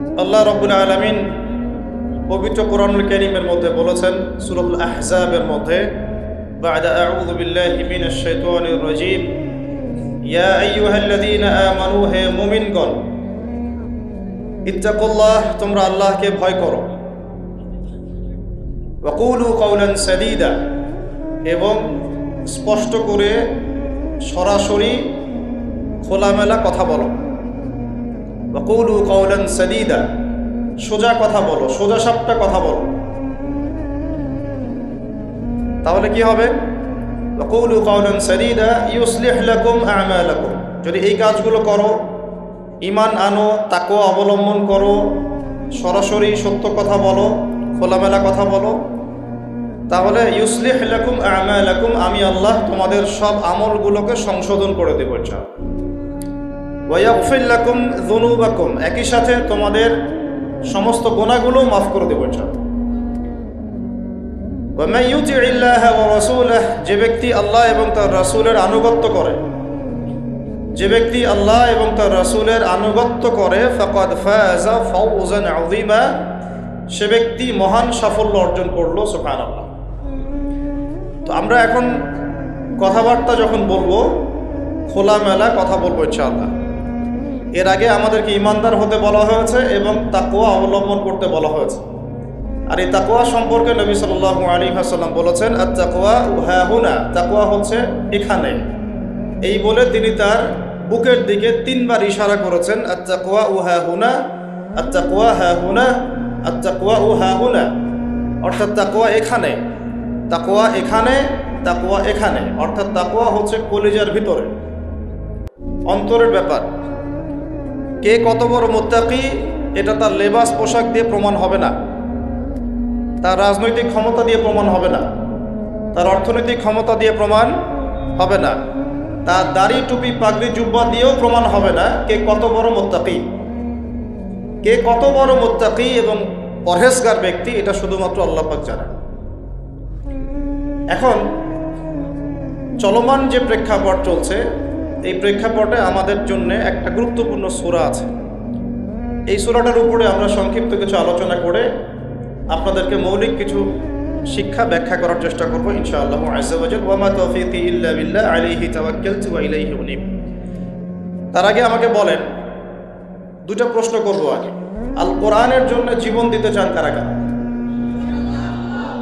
আল্লাহ রাব্বুল আলামিন পবিত্র কোরআনুল কারীমের মধ্যে বলেছেন সূরাতুল আহজাবের মধ্যে বা'দা আউযু বিল্লাহি মিনাশ শাইতানির রাজীম ইয়া আইয়ুহাল্লাযীনা আমানু হে মুমিনগণ ইত্তাকুল্লাহ তোমরা আল্লাহকে ভয় করো ওয়া কুলু কাওলান সাদীদা এবং স্পষ্ট করে সরাসরি খোলামেলা কথা বলো ওয়া কুলু কাওলান সাদীদা সোজা কথা বলো, সোজা সাপটা কথা বলো। তাহলে কি হবে? ওয়া কুলু কাওলান সাদীদা ইউসলিহ লাকুম আ'মালাকুম। যদি এই কাজগুলো করো, ঈমান আনো, তাকওয়া অবলম্বন করো, সরাসরি সত্য কথা বলো, খোলামেলা কথা বলো, তাহলে ইউসলিহ লাকুম আ'মালাকুম, আমি আল্লাহ তোমাদের সব আমলগুলোকে সংশোধন করে দেব ইনশাআল্লাহ। ওয়া ইয়াগফির লাকুম যুনুবাকুম, একই সাথে তোমাদের সমস্ত গুনাহগুলো মাফ করে দেব ইনশাআল্লাহ। ওয়া মান ইউতি'িল্লাহ ওয়া রাসূলাহ, যে ব্যক্তি আল্লাহ এবং তার রাসূলের আনুগত্য করে, যে ব্যক্তি আল্লাহ এবং তার রাসূলের আনুগত্য করে, ফাকাদ ফাযা ফাওজান আযীমা, সে ব্যক্তি মহান সাফল্য অর্জন করলো। সুবহানাল্লাহ। তো আমরা এখন কথাবার্তা যখন বলবো, খোলামেলা কথা বলবো ইনশাআল্লাহ। এর আগে আমাদেরকে ইমানদার হতে বলা হয়েছে এবং তাকওয়া অবলম্বন করতে বলা হয়েছে। আর এই তাকওয়া সম্পর্কে নবী সাল্লাল্লাহু আলাইহি ওয়াসাল্লাম বলেছেন, আত-তাকওয়া হাহুনা, তাকওয়া হচ্ছে এখানে। এই বলে তিনি তার বুকের দিকে 3 বার ইশারা করেছেন, আত-তাকওয়া হাহুনা, আত-তাকওয়া হাহুনা, আত-তাকওয়া হাহুনা, অর্থাৎ তাকওয়া এখানে, তাকওয়া এখানে, তাকওয়া এখানে। অর্থাৎ তাকওয়া হচ্ছে কলিজার ভিতরে, অন্তরের ব্যাপার। কে কত বড় মুত্তাকি এটা তার লেবাস পোশাক দিয়ে প্রমাণ হবে না, তার রাজনৈতিক ক্ষমতা দিয়ে প্রমাণ হবে না, তার অর্থনৈতিক ক্ষমতা দিয়ে প্রমাণ হবে না, তার দাড়ি টুপি পাগড়ি জুব্বা দিয়েও প্রমাণ হবে না কে কত বড় মুত্তাকি। কে কত বড় মুত্তাকি এবং পরহেজগার ব্যক্তি এটা শুধুমাত্র আল্লাহ পাক জানেন। এখন চলমান যে প্রেক্ষাপট চলছে, এই প্রেক্ষাপটে আমাদের জন্য একটা গুরুত্বপূর্ণ সূরা আছে। এই সূরাটার উপরে আমরা সংক্ষিপ্ত কিছু আলোচনা করে আপনাদেরকে মৌলিক কিছু শিক্ষা ব্যাখ্যা করার চেষ্টা করব ইনশাআল্লাহ আযজা ওয়া জাল। ওয়া মা তাওফীকি ইল্লা বিল্লাহ আলাইহি তাওয়াক্কালতু ওয়া ইলাইহি উনীব। তার আগে আমাকে বলেন, দুটো প্রশ্ন করব আগে। আল কোরআনের জন্য জীবন দিতে চান কারা কারা?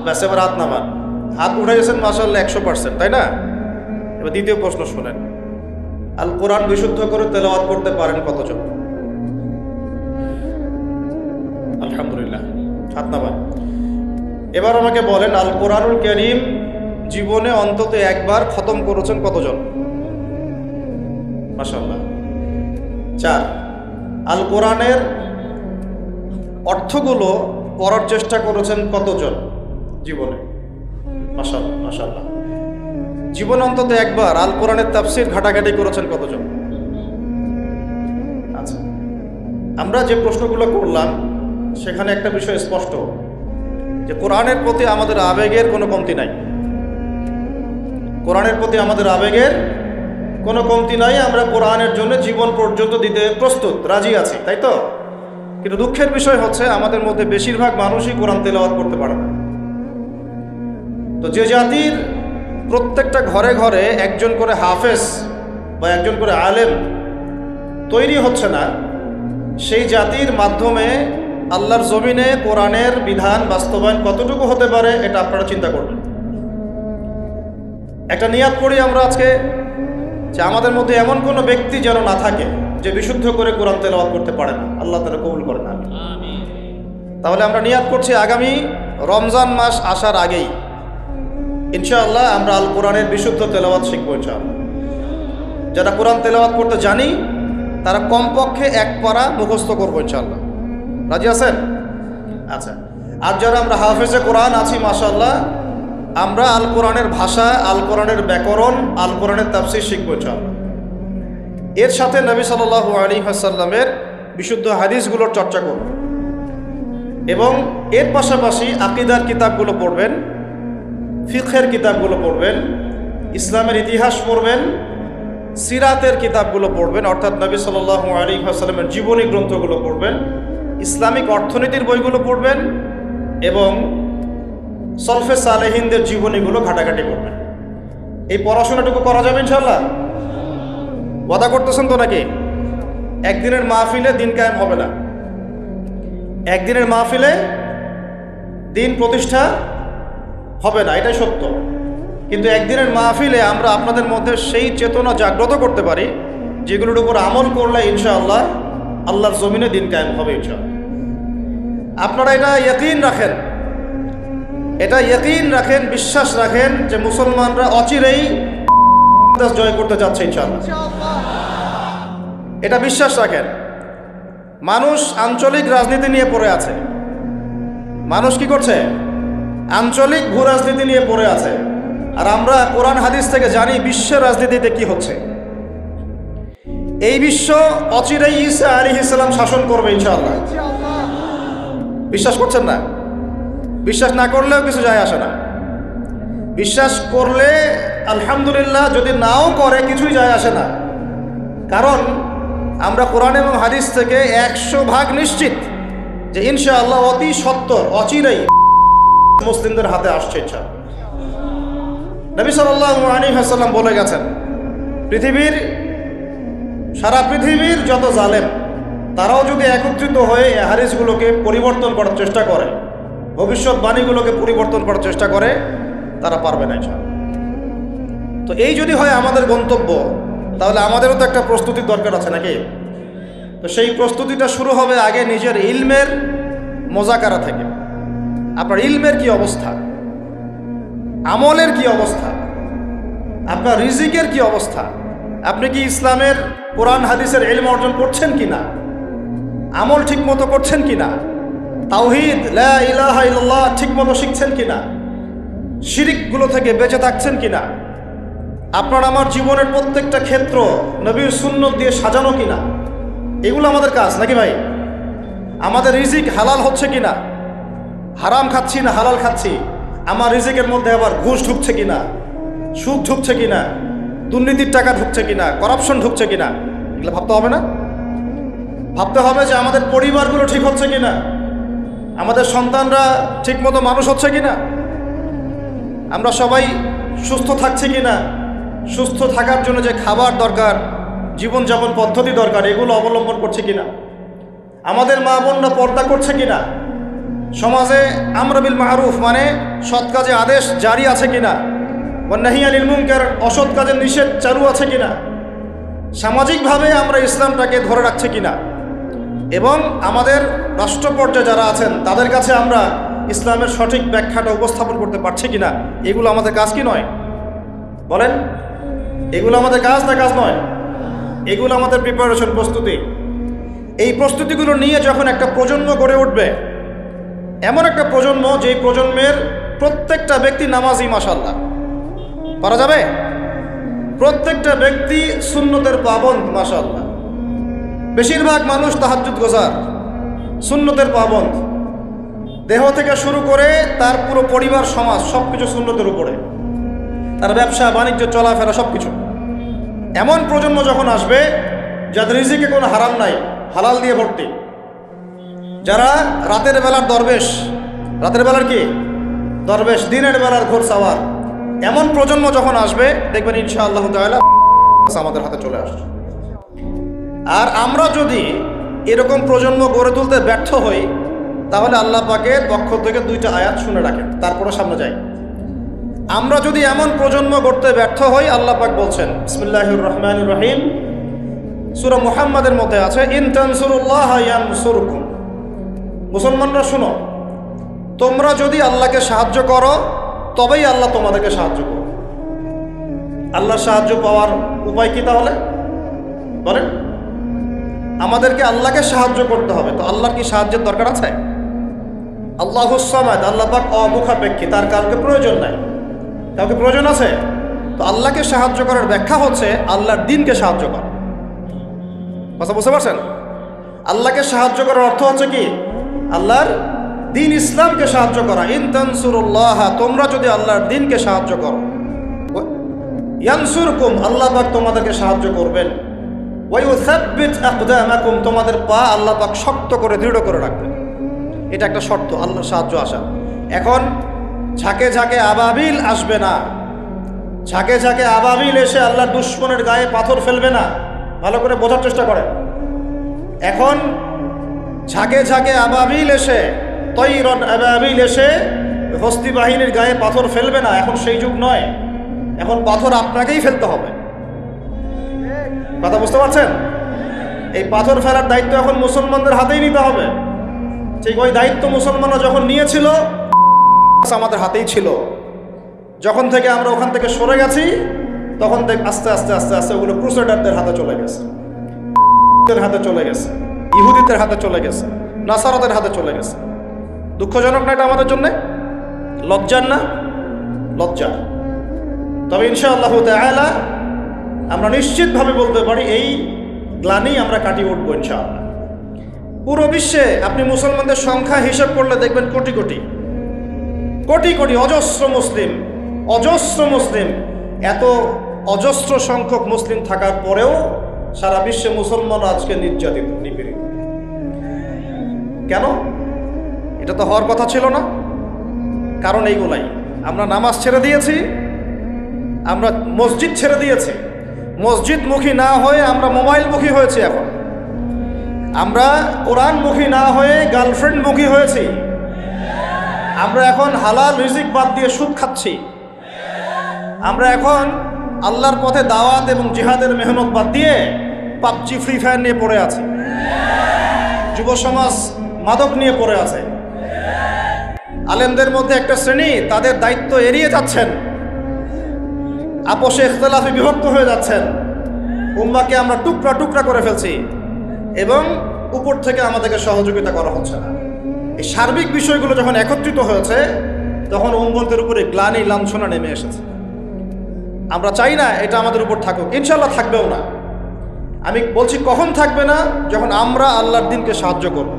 ব্যাস, এবার হাত নামান। হাত উঠে গেছেন মাশাআল্লাহ 100%, তাই না? এবার দ্বিতীয় প্রশ্ন শুনেন, আল কোরআন বিশুদ্ধ করে তেলাওয়াত করতে পারেন কতজন? আলহামদুলিল্লাহ, হাত নামান। এবার আমাকে বলেন, আল কোরআনুল কারীম জীবনে অন্তত একবার খতম করেছেন কতজন? মাশাআল্লাহ 4। আল কোরআনের অর্থগুলো পড়ার চেষ্টা করেছেন কতজন জীবনে? মাশাআল্লাহ মাশাআল্লাহ। জীবনে অন্তত একবার আল কোরআনের তাফসীর ঘাটাঘাটি করেছেন কতজন? আচ্ছা, আমরা যে প্রশ্নগুলো করলাম সেখানে একটা বিষয় স্পষ্ট, যে কোরআনের প্রতি আমাদের আবেগের কোনো কমতি নাই। কোরআনের প্রতি আমাদের আবেগের কোনো কমতি নাই। আমরা কোরআনের জন্য জীবন পর্যন্ত দিতে প্রস্তুত, রাজি আছি, তাই তো? কিন্তু দুঃখের বিষয় হচ্ছে আমাদের মধ্যে বেশিরভাগ মানুষই কোরআন তেলাওয়াত করতে পারে না। তো যে জাতির প্রত্যেকটা ঘরে ঘরে একজন করে হাফেজ বা একজন করে আলেম তৈরি হচ্ছে না, সেই জাতির মাধ্যমে আল্লাহর জমিনে কোরআনের বিধান বাস্তবায়ন কতটুকু হতে পারে এটা আপনারা চিন্তা করবেন। একটা নিয়াত করি আমরা আজকে, যে আমাদের মধ্যে এমন কোনো ব্যক্তি যেন না থাকে যে বিশুদ্ধ করে কোরআন তেলাওয়াত করতে পারে না। আল্লাহ তাআলা কবুল করেন। তাহলে আমরা নিয়াত করছি আগামী রমজান মাস আসার আগেই ইনশাআল্লাহ আমরা আল কোরআনের বিশুদ্ধ তেলাওয়াত শিখবো ইনশাআল্লাহ। যারা কোরআন তেলাওয়াত করতে জানি তারা কমপক্ষে 1 পারা মুখস্থ করবো ইনশাআল্লাহ। রাজি আছেন? আচ্ছা। আর যারা আমরা হাফেজে কোরআন আছি মাশাআল্লাহ, আমরা আল কোরআনের ভাষা, আল কোরআনের ব্যাকরণ, আল কোরআনের তাফসীর শিখবো ইনশাআল্লাহ। এর সাথে নবী সাল্লাল্লাহু আলাইহি ওয়াসাল্লামের বিশুদ্ধ হাদিসগুলোর চর্চা করব এবং এর পাশাপাশি আকীদার কিতাবগুলো পড়বেন, ফিকহের কিতাবগুলো পড়বেন, ইসলামের ইতিহাস পড়বেন, সিরাতের কিতাবগুলো পড়বেন, অর্থাৎ নবী সাল্লাল্লাহু আলাইহি ওয়াসাল্লামের জীবনী গ্রন্থগুলো পড়বেন, ইসলামিক অর্থনীতির বইগুলো পড়বেন এবং সলফে সালেহিনদের জীবনীগুলো ঘাটাঘাটি করবেন। এই পড়াশোনাটুকু করা যাবে ইনশাল্লাহ? ওয়াদা করতেছেন তো নাকি? একদিনের মাহফিলে দিন কায়েম হবে না, একদিনের মাহফিলে দিন প্রতিষ্ঠা হবে না, এটাই সত্য। কিন্তু একদিনের মাহফিলে আমরা আপনাদের মধ্যে সেই চেতনা জাগ্রত করতে পারি যেগুলোর উপর আমল করলে ইনশাআল্লাহ আল্লাহর জমিনে দিন কায়েম হবে ইনশাআল্লাহ। আপনারা এটা ইয়াকিন রাখেন, এটা ইয়াকিন রাখেন, বিশ্বাস রাখেন যে মুসলমানরা অচিরেই জয় করতে যাচ্ছে ইনশাআল্লাহ। এটা বিশ্বাস রাখেন। মানুষ আঞ্চলিক রাজনীতি নিয়ে পড়ে আছে, মানুষ কি করছে? আঞ্চলিক ভূ রাজনীতি নিয়ে পড়ে আছে। আর আমরা কোরআন হাদিস থেকে জানি বিশ্বের রাজনীতিতে কি হচ্ছে। এই বিশ্ব অচিরেই ঈসা আলাইহিস সালাম শাসন করবে ইনশাআল্লাহ। বিশ্বাস করছেন না? বিশ্বাস না করলেও কিছু যায় আসে না। বিশ্বাস করলে আলহামদুলিল্লাহ, যদি নাও করে কিছুই যায় আসে না। কারণ আমরা কোরআন এবং হাদিস থেকে 100% নিশ্চিত যে ইনশাআল্লাহ অতি সত্বর অচিরেই মুসলিমদের হাতে আসছে ইনশাআল্লাহ। নবী সাল্লাল্লাহু আলাইহি ওয়াসাল্লাম বলে গেছেন, সারা পৃথিবীর যত জালেম তারাও যদি একত্রিত হয়ে এই হাদিসগুলোকে পরিবর্তন করার চেষ্টা করে, ভবিষ্যৎবাণীগুলোকে পরিবর্তন করার চেষ্টা করে, তারা পারবে না ইনশাআল্লাহ। তো এই যদি হয় আমাদের গন্তব্য, তাহলে আমাদেরও তো একটা প্রস্তুতির দরকার আছে নাকি? তো সেই প্রস্তুতিটা শুরু হবে আগে নিজের ইলমের মোজাকারা থেকে। আপনার ইলমের কি অবস্থা, আমলের কি অবস্থা, আপনার রিজিকের কি অবস্থা, আপনি কি ইসলামের কোরআন হাদিসের ইলম অর্জন করছেন কিনা, আমল ঠিক মতো করছেন কিনা, তাওহীদ লা ইলাহা ইল্লাল্লাহ ঠিক মতো শিখছেন কিনা, শিরিকগুলো থেকে বেঁচে থাকছেন কিনা, আপনার আমার জীবনের প্রত্যেকটা ক্ষেত্র নবীর সুন্নত দিয়ে সাজানো কিনা, এগুলো আমাদের কাজ নাকি ভাই? আমাদের রিজিক হালাল হচ্ছে কিনা, হারাম খাচ্ছি না হালাল খাচ্ছি, আমার রিজিকের মধ্যে আবার ঘুষ ঢুকছে কিনা, সুদ ঢুকছে কিনা, দুর্নীতির টাকা ঢুকছে কিনা, করাপশন ঢুকছে কিনা, এগুলো ভাবতে হবে না? ভাবতে হবে যে আমাদের পরিবারগুলো ঠিক হচ্ছে কিনা, আমাদের সন্তানরা ঠিক মতো মানুষ হচ্ছে কিনা, আমরা সবাই সুস্থ থাকছি কিনা, সুস্থ থাকার জন্য যে খাবার দরকার, জীবনযাপন পদ্ধতি দরকার, এগুলো অবলম্বন করছে কিনা, আমাদের মা বোনরা পর্দা করছে কিনা, সমাজে আমর বিল মারুফ মানে সৎ কাজে আদেশ জারি আছে কিনা, ওয়ান নাহি আনিল মুনকার অসৎ কাজের নিষেধ চালু আছে কিনা, সামাজিকভাবে আমরা ইসলামটাকে ধরে রাখছে কিনা, এবং আমাদের রাষ্ট্র পর্যায়ে যারা আছেন তাদের কাছে আমরা ইসলামের সঠিক ব্যাখ্যাটা উপস্থাপন করতে পারছি কিনা, এগুলো আমাদের কাজ কি নয়? বলেন, এগুলো আমাদের কাজ না কাজ নয়? এগুলো আমাদের প্রিপারেশন, প্রস্তুতি। এই প্রস্তুতিগুলো নিয়ে যখন একটা প্রজন্ম গড়ে উঠবে, এমন একটা প্রজন্ম যেই প্রজন্মের প্রত্যেকটা ব্যক্তি নামাজি, মাশাআল্লাহ, পারা যাবে? প্রত্যেকটা ব্যক্তি সুন্নতের পাবন্দ, মাশাআল্লাহ। বেশিরভাগ মানুষ তাহাজ্জুদ গোজার, সুন্নতের পাবন্দ, দেহ থেকে শুরু করে তার পুরো পরিবার সমাজ সবকিছু সুন্নতের উপরে, তার ব্যবসা বাণিজ্য চলাফেরা সবকিছু। এমন প্রজন্ম যখন আসবে যাদের রিজিকে কোনো হারাম নাই, হালাল দিয়ে ভর্তি, যারা রাতের বেলার দরবেশ, রাতের বেলার কি দরবেশ, দিনের বেলার ঘোর সাওয়ার, এমন প্রজন্ম যখন আসবে দেখবেন ইনশাআল্লাহ তাআলা আমাদের হাতে চলে আসছে। আর আমরা যদি এরকম প্রজন্ম গড়ে তুলতে ব্যর্থ হই, তাহলে আল্লাহ পাকের পক্ষ থেকে 2টা আয়াত শুনে রাখেন, তারপরে সামনে যাই। আমরা যদি এমন প্রজন্ম গড়তে ব্যর্থ হই, আল্লাহ পাক বলছেন বিসমিল্লাহির রহমানির রহিম, সূরা মুহাম্মাদের মধ্যে আছে, ইন তানসুরুল্লাহ ইয়ানসুরকুম। মুসলমানরা শুনো, তোমরা যদি আল্লাহকে সাহায্য করো তবেই আল্লাহ তোমাদেরকে সাহায্য করবে। আল্লাহর সাহায্য পাওয়ার উপায় কি তাহলে বলেন? আমাদেরকে আল্লাহকে সাহায্য করতে হবে। তো আল্লাহর কি সাহায্যের দরকার আছে? আল্লাহুস সামাদ, আল্লাহ পাক অমুখাপেক্ষী, তার কাউকে প্রয়োজন নাই। কাউকে প্রয়োজন আছে? তো আল্লাহকে সাহায্য করার ব্যাখ্যা হচ্ছে আল্লাহর দ্বীনকে সাহায্য করা। কথা বুঝতে পারছেন? আল্লাহকে সাহায্য করার অর্থ হচ্ছে কি? আল্লাহর দ্বীন ইসলামকে সাহায্য করা। ইন তানসুরুল্লাহ, তোমরা যদি আল্লাহর দ্বীনকে সাহায্য করো, ইয়ানসুরকুম, আল্লাহ পাক তোমাদেরকে সাহায্য করবেন। ওয়ায়ুসাব্বিত আকদামাকুম, তোমাদের পা আল্লাহ পাক শক্ত করে দৃঢ় করে রাখবেন। এটা একটা শর্ত, আল্লাহর সাহায্য আসা। এখন ঝাঁকে ঝাঁকে আবাবিল আসবে না, ঝাঁকে ঝাঁকে আবাবিল এসে আল্লাহর দুশমনের গায়ে পাথর ফেলবে না। ভালো করে বোঝার চেষ্টা করেন। এখন ঝাঁকে ঝাঁকে আবাবিল এসে, তৈরন আবাবিল এসে হস্তি বাহিনীর গায়ে পাথর ফেলবে না। এখন সেই যুগ নয়, এখন পাথর আপনাকেই ফেলতে হবে। কথা বুঝতে পারছেন? এই পাথর ফেলার দায়িত্ব এখন মুসলমানদের হাতেই নিতে হবে। ঠিক ওই দায়িত্ব মুসলমানরা যখন নিয়েছিল আমাদের হাতেই ছিল। যখন থেকে আমরা ওখান থেকে সরে গেছি তখন থেকে আস্তে আস্তে আস্তে আস্তে ওগুলো ক্রুসেডারদের হাতে চলে গেছে, হাতে চলে গেছে, ইহুদিদের হাতে চলে গেছে, নাসারাদের হাতে চলে গেছে। দুঃখজনক না এটা আমাদের জন্য? লজ্জার না? লজ্জা। তবে ইনশাআল্লাহ তাআলা আমরা নিশ্চিতভাবে বলতে পারি এই গ্লানি আমরা কাটিয়ে উঠবো ইনশাআল্লাহ। পুরো বিশ্বে আপনি মুসলমানদের সংখ্যা হিসাব করলে দেখবেন কোটি কোটি কোটি কোটি অজস্র মুসলিম, অজস্র মুসলিম। এত অজস্র সংখ্যক মুসলিম থাকার পরেও সারা বিশ্বে মুসলমান আজকে নির্যাতিত, নিপীড়িত। কেন? এটা তো হওয়ার কথা ছিল না। কারণ এইগুলাই, আমরা নামাজ ছেড়ে দিয়েছি, আমরা মসজিদ ছেড়ে দিয়েছি, মসজিদমুখী না হয়ে আমরা মোবাইলমুখী হয়েছি। এখন আমরা কোরআনমুখী না হয়ে গার্লফ্রেন্ডমুখী হয়েছি। আমরা এখন হালাল রিজিক বাদ দিয়ে সুদ খাচ্ছি। আমরা এখন আল্লাহর পথে দাওয়াত এবং জিহাদের মেহনত বাদ দিয়ে পাবজি, ফ্রি ফায়ার নিয়ে পড়ে আছে। যুব সমাজ মাদক নিয়ে পড়ে আছে। আলেমদের মধ্যে একটা শ্রেণী তাদের দায়িত্ব এড়িয়ে যাচ্ছেন, আপোষে ইখতিলাফে বিভক্ত হয়ে যাচ্ছেন। উম্মাহকে আমরা টুকরা টুকরা করে ফেলছি এবং উপর থেকে আমাদেরকে সহযোগিতা করা হচ্ছে না। এই সার্বিক বিষয়গুলো যখন একত্রিত হয়েছে তখন উম্মতের উপরে গ্লানি, লাঞ্ছনা নেমে এসেছে। আমরা চাই না এটা আমাদের উপর থাকুক, ইনশাআল্লাহ থাকবেও না। আমি বলছি কখন থাকবে না? যখন আমরা আল্লাহর দ্বীনকে সাহায্য করব।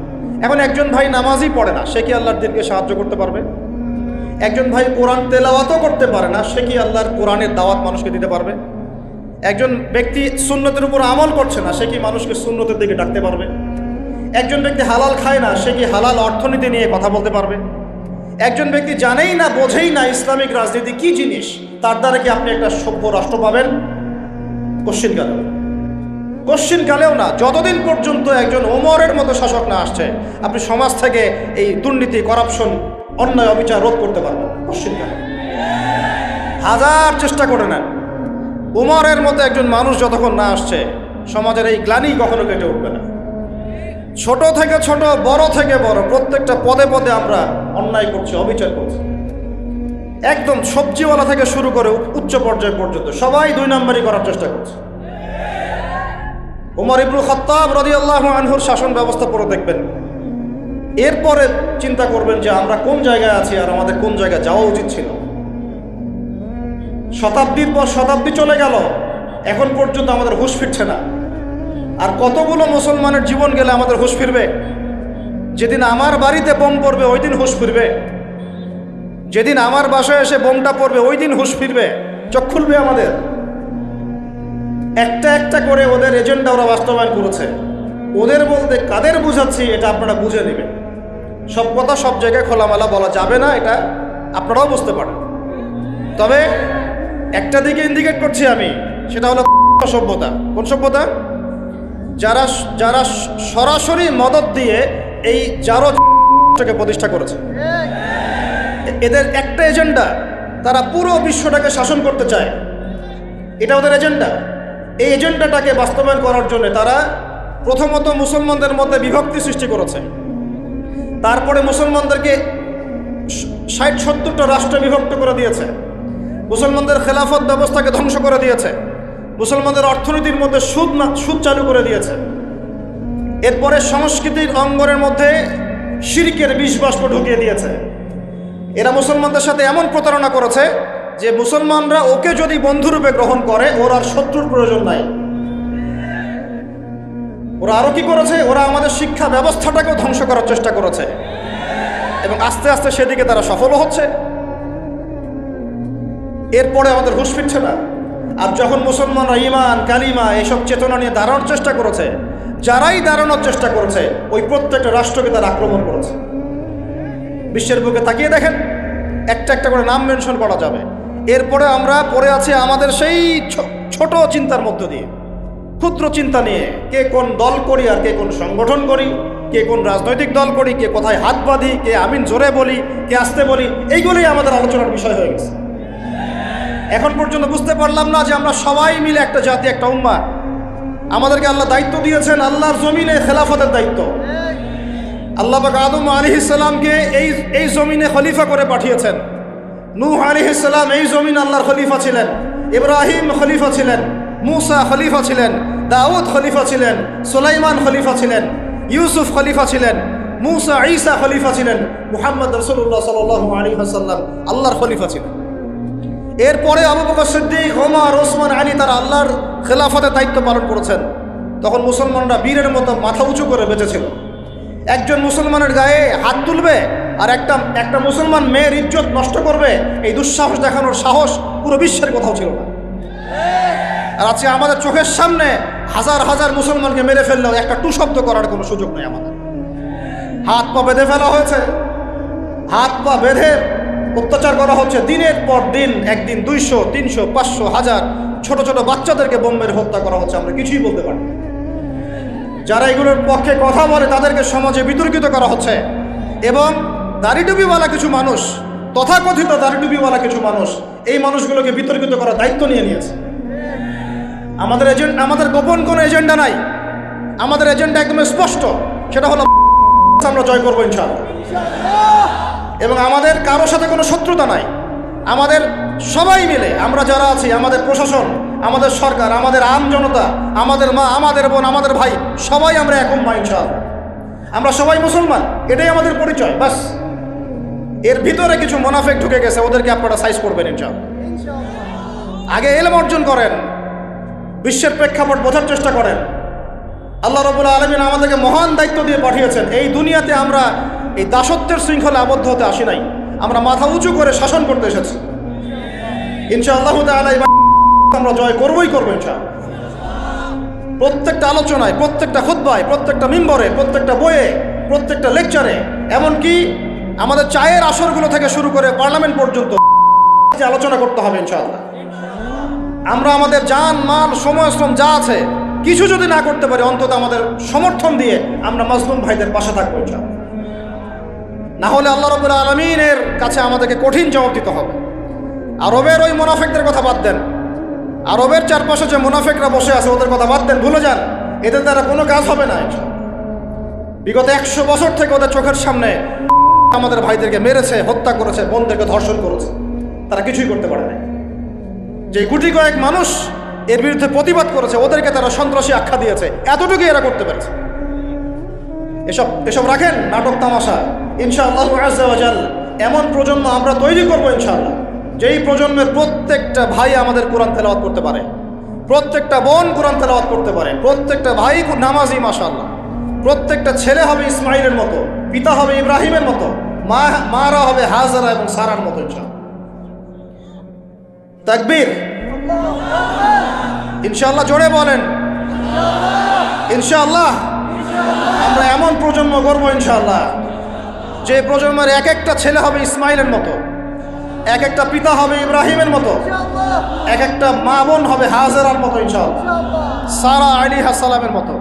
এখন একজন ভাই নামাজই পড়ে না, সে কি আল্লাহর দ্বীনকে সাহায্য করতে পারবে? একজন ভাই কোরআন তেলাওয়াতও করতে পারে না, সে কি আল্লাহর কোরআনের দাওয়াত মানুষকে দিতে পারবে? একজন ব্যক্তি সুন্নতের উপর আমল করছে না, সে কি মানুষকে সুন্নতের দিকে ডাকতে পারবে? একজন ব্যক্তি হালাল খায় না, সে কি হালাল অর্থনীতি নিয়ে কথা বলতে পারবে? একজন ব্যক্তি জানেই না, বোঝেই না ইসলামিক রাজনীতি কি জিনিস, তার দ্বারা কি আপনি একটা সভ্য রাষ্ট্র পাবেন? কোশ্চিনকালেও না। যতদিন পর্যন্ত একজন ওমরের মতো শাসক না আসছে, আপনি সমাজ থেকে এই দুর্নীতি, করাপশন, অন্যায়, অবিচার রোধ করতে পারবেন কোশ্চিনকালে। হাজার চেষ্টা করে নেন, উমরের মতো একজন মানুষ যতক্ষণ না আসছে সমাজের এই গ্লানি কখনো কেটে উঠবে না। ছোট থেকে ছোট, বড় থেকে বড়, প্রত্যেকটা পদে পদে আমরা অন্যায় করছি, অবিচার করছি। একদম সবজিওয়ালা থেকে শুরু করে উচ্চ পর্যায় পর্যন্ত সবাই 2 নম্বরই করার চেষ্টা করছে। উমর ইবনুল খাত্তাব রাদিয়াল্লাহু আনহুর শাসন ব্যবস্থা পড়ে দেখবেন, এরপরে চিন্তা করবেন যে আমরা কোন জায়গায় আছি আর আমাদের কোন জায়গায় যাওয়া উচিত ছিল। শতাব্দীর পর শতাব্দী চলে গেল, এখন পর্যন্ত আমাদের হুঁশ ফিরছে না। আর কতগুলো মুসলমানের জীবন গেলে আমাদের হুঁশ ফিরবে? যেদিন আমার বাড়িতে বোম পড়বে ওই দিন হুঁশ ফিরবে, যেদিন আমার বাসায় এসে বোমটা পড়বে ওই দিন হুঁশ ফিরবে, চোখ খুলবে আমাদের। একটা একটা করে ওদের এজেন্ডা ওরা বাস্তবায়ন করেছে। ওদের বলতে কাদের বুঝাচ্ছি এটা আপনারা বুঝে নেবেন। সব কথা সব জায়গায় খোলামেলা বলা যাবে না, এটা আপনারাও বুঝতে পারেন। তবে একটা দিকে ইন্ডিকেট করছি আমি, সেটা হলো সভ্যতা। কোন সভ্যতা? যারা যারা সরাসরি মদত দিয়ে এই জারোকে প্রতিষ্ঠা করেছে। এদের একটা এজেন্ডা, তারা পুরো বিশ্বটাকে শাসন করতে চায়, এটা ওদের এজেন্ডা। এই এজেন্ডাটাকে বাস্তবায়ন করার জন্য তারা প্রথমত মুসলমানদের মধ্যে বিভক্তি সৃষ্টি করেছে, তারপরে মুসলমানদেরকে 60-70টা রাষ্ট্রে বিভক্ত করে দিয়েছে, মুসলমানদের খেলাফত ব্যবস্থাকে ধ্বংস করে দিয়েছে, মুসলমানদের অর্থনীতির মধ্যে সুদ চালু করে দিয়েছে। এরপরে সংস্কৃতির অঙ্গনের মধ্যে শিরকের বিষবাষ্প ঢুকিয়ে দিয়েছে। এরা মুসলমানদের সাথে এমন প্রতারণা করেছে যে মুসলমানরা ওকে যদি বন্ধুরূপে গ্রহণ করে ওর আর শত্রুর প্রয়োজন নাই। ওরা আরো কি করেছে? ওরা আমাদের শিক্ষা ব্যবস্থাটাকেও ধ্বংস করার চেষ্টা করেছে এবং আস্তে আস্তে সেদিকে তারা সফলও হচ্ছে। এরপরে আমাদের হুঁশ ফিরছে না। আর যখন মুসলমানরা ঈমান কালিমা এসব চেতনা নিয়ে দাঁড়ানোর চেষ্টা করেছে, যারাই দাঁড়ানোর চেষ্টা করেছে ওই প্রত্যেকটা রাষ্ট্রকে তারা আক্রমণ করেছে। বিশ্বের বুকে তাকিয়ে দেখেন, একটা একটা করে নাম মেনশন করা যাবে। এরপরে আমরা পড়ে আছি আমাদের সেই ছোট চিন্তার মধ্য দিয়ে, ক্ষুদ্র চিন্তা নিয়ে, কে কোন দল করি আর কে কোন সংগঠন করি, কে কোন রাজনৈতিক দল করি, কে কোথায় হাত বাঁধি, কে আমিন জোরে বলি, কে আসতে বলি, এইগুলোই আমাদের আলোচনার বিষয় হয়ে গেছে। এখন পর্যন্ত বুঝতে পারলাম না যে আমরা সবাই মিলে একটা জাতি, একটা উম্মাহ। আমাদেরকে আল্লাহ দায়িত্ব দিয়েছেন আল্লাহর জমিনে খেলাফতের দায়িত্ব। আল্লাহ পাক আদম আলাইহিস সালামকে এই জমিনে খলিফা করে পাঠিয়েছেন। নূহ আলাইহিস সালাম এই জমিন আল্লাহর খলিফা ছিলেন, ইব্রাহিম খলিফা ছিলেন, মূসা খলিফা ছিলেন, দাউদ খলিফা ছিলেন, সুলাইমান খলিফা ছিলেন, ইউসুফ খলিফা ছিলেন, মূসা ঈসা খলিফা ছিলেন, মুহাম্মদ রাসূলুল্লাহ সাল্লাল্লাহু আলাইহি ওয়াসাল্লাম আল্লাহর খলিফা ছিলেন। এরপরে আবু বকর সিদ্দিক, ওমর, ওসমান, আলী তারা আল্লাহর খেলাফতের দায়িত্ব পালন করেছেন। তখন মুসলমানরা বীরের মতো মাথা উঁচু করে বেঁচেছিল। একজন মুসলমানের গায়ে হাত তুলবে আর একটা মুসলমান মেয়ের ইজ্জত নষ্ট করবে, এই দুঃসাহস দেখানোর সাহস পুরো বিশ্বের কোথাও ছিল না। আর আজকে আমাদের চোখের সামনে হাজার হাজার মুসলমানকে মেরে ফেললেও একটা টু শব্দ করার কোনো সুযোগ নেই। আমাদের হাত পা বেঁধে ফেলা হয়েছে, হাত পা বেঁধে অত্যাচার করা হচ্ছে দিনের পর দিন। একদিন 200, 300, 500, 1000 ছোট ছোট বাচ্চাদেরকে বোম মেরে হত্যা করা হচ্ছে। আমরা কিছুই বলতে পারি। যারা এগুলোর পক্ষে কথা বলে তাদেরকে সমাজে বিতর্কিত করা হচ্ছে। এবং দাড়িটুপিওয়ালা কিছু মানুষ, তথাকথিত দাড়িটুপিওয়ালা কিছু মানুষ এই মানুষগুলোকে বিতর্কিত করার দায়িত্ব নিয়ে নিয়েছে। আমাদের গোপন কোনো এজেন্ডা নাই। আমাদের এজেন্ডা একদম স্পষ্ট, সেটা হলো আমরা জয় করবো ইনশাআল্লাহ। এবং আমাদের কারোর সাথে কোনো শত্রুতা নাই। আমাদের সবাই মিলে আমরা যারা আছি, আমাদের প্রশাসন, আমাদের সরকার, আমাদের আম জনতা, আমাদের মা, আমাদের বোন, আমাদের ভাই, সবাই আমরা এক উম্মাহ ইনশাআল্লাহ। আমরা সবাই মুসলমান, এটাই আমাদের পরিচয়। বাস এর ভিতরে কিছু মুনাফিক ঢুকে গেছে, ওদেরকে আপনারা সাইজ করবেন ইনশাআল্লাহ। আগে ইলম অর্জন করেন, বিশ্বের প্রেক্ষাপট বোঝার চেষ্টা করেন। আল্লাহ রাব্বুল আলামিন আমাদেরকে মহান দায়িত্ব দিয়ে পাঠিয়েছেন। এই দুনিয়াতে আমরা এই দাসত্বের শৃঙ্খলে আবদ্ধ হতে আসি নাই, আমরা মাথা উঁচু করে শাসন করতে এসেছি ইনশাআল্লাহ তাআলা। আমরা জয় করবই করবো ইনশাআল্লাহ। প্রত্যেকটা আলোচনায়, প্রত্যেকটা খুতবায়, প্রত্যেকটা মিম্বরে, প্রত্যেকটা বইয়ে, প্রত্যেকটা লেকচারে, এমনকি আমাদের চায়ের আসরগুলো থেকে শুরু করে পার্লামেন্ট পর্যন্ত আলোচনা করতে হবে ইনশাআল্লাহ। আমরা আমাদের জান, মাল, সময়, শ্রম যা আছে কিছু যদি না করতে পারি, অন্তত আমাদের সমর্থন দিয়ে আমরা মাজলুম ভাইদের পাশে থাকবো ইনশাআল্লাহ। না হলে আল্লাহ রাব্বুল আলামিনের কাছে আমাদেরকে কঠিন জবাব দিতে হবে। আরবের ওই মুনাফিকদের কথা বাদ দেন, আরবের চারপাশে যে মুনাফিকরা বসে আছে ওদের কথা বাদ দেন, ভুলে যান। এদের দ্বারা কোনো কাজ হবে না। বিগত 100 বছর থেকে ওদের চোখের সামনে আমাদের ভাইদেরকে মেরেছে, হত্যা করেছে, বোনদেরকে ধর্ষণ করেছে, তারা কিছুই করতে পারে না। যে গুটি কয়েক মানুষ এর বিরুদ্ধে প্রতিবাদ করেছে, ওদেরকে তারা সন্ত্রাসী আখ্যা দিয়েছে। এতটুকু এরা করতে পেরেছে। এসব রাখেন নাটক তামাশা। ইনশাআল্লাহ আযজা ওয়া জাল এমন প্রজন্ম আমরা তৈরি করবো ইনশাআল্লাহ, যেই প্রজন্মের প্রত্যেকটা ভাই আমাদের কোরআন তেলাওয়াত করতে পারে, প্রত্যেকটা বোন কোরআন তেলাওয়াত করতে পারে, প্রত্যেকটা ভাই নামাজি মাশাআল্লাহ, প্রত্যেকটা ছেলে হবে ইসমাইলের মতো, পিতা হবে ইব্রাহিমের মতো, মারা হবে হাজারা এবং সারার মতো ইনশাআল্লাহ। তাকবীর, ইনশাআল্লাহ জোরে বলেন ইনশাআল্লাহ। আমরা এমন প্রজন্ম গড়ব ইনশাআল্লাহ, যে প্রজন্মের এক একটা ছেলে হবে ইসমাইলের মতো, এক একটা পিতা হবে ইব্রাহিমের মতো, এক একটা মা বোন হবে হাজারার মতো ইনশাআল্লাহ, সারা আলাইহিস সালামের মতো।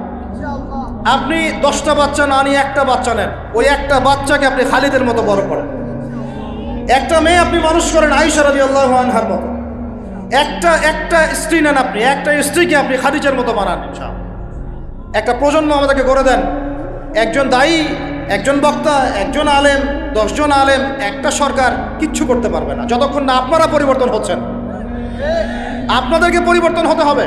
আপনি 10টা বাচ্চা না নিয়ে একটা বাচ্চা নেন, ওই একটা বাচ্চাকে আপনি খালিদের মতো বড় করেন। একটা মেয়ে আপনি মানুষ করেন আয়েশা রাদিয়াল্লাহু আনহার মতো। একটা স্ত্রী নেন, আপনি একটা স্ত্রীকে আপনি খাদিজার মতো বানান ইনশাআল্লাহ। একটা প্রজন্ম আমাদেরকে গড়ে দেন। একজন দায়ী, একজন বক্তা, একজন আলেম, 10 জন আলেম, একটা সরকার কিচ্ছু করতে পারবে না যতক্ষণ না আপনারা পরিবর্তন হচ্ছেন। আপনাদেরকে পরিবর্তন হতে হবে।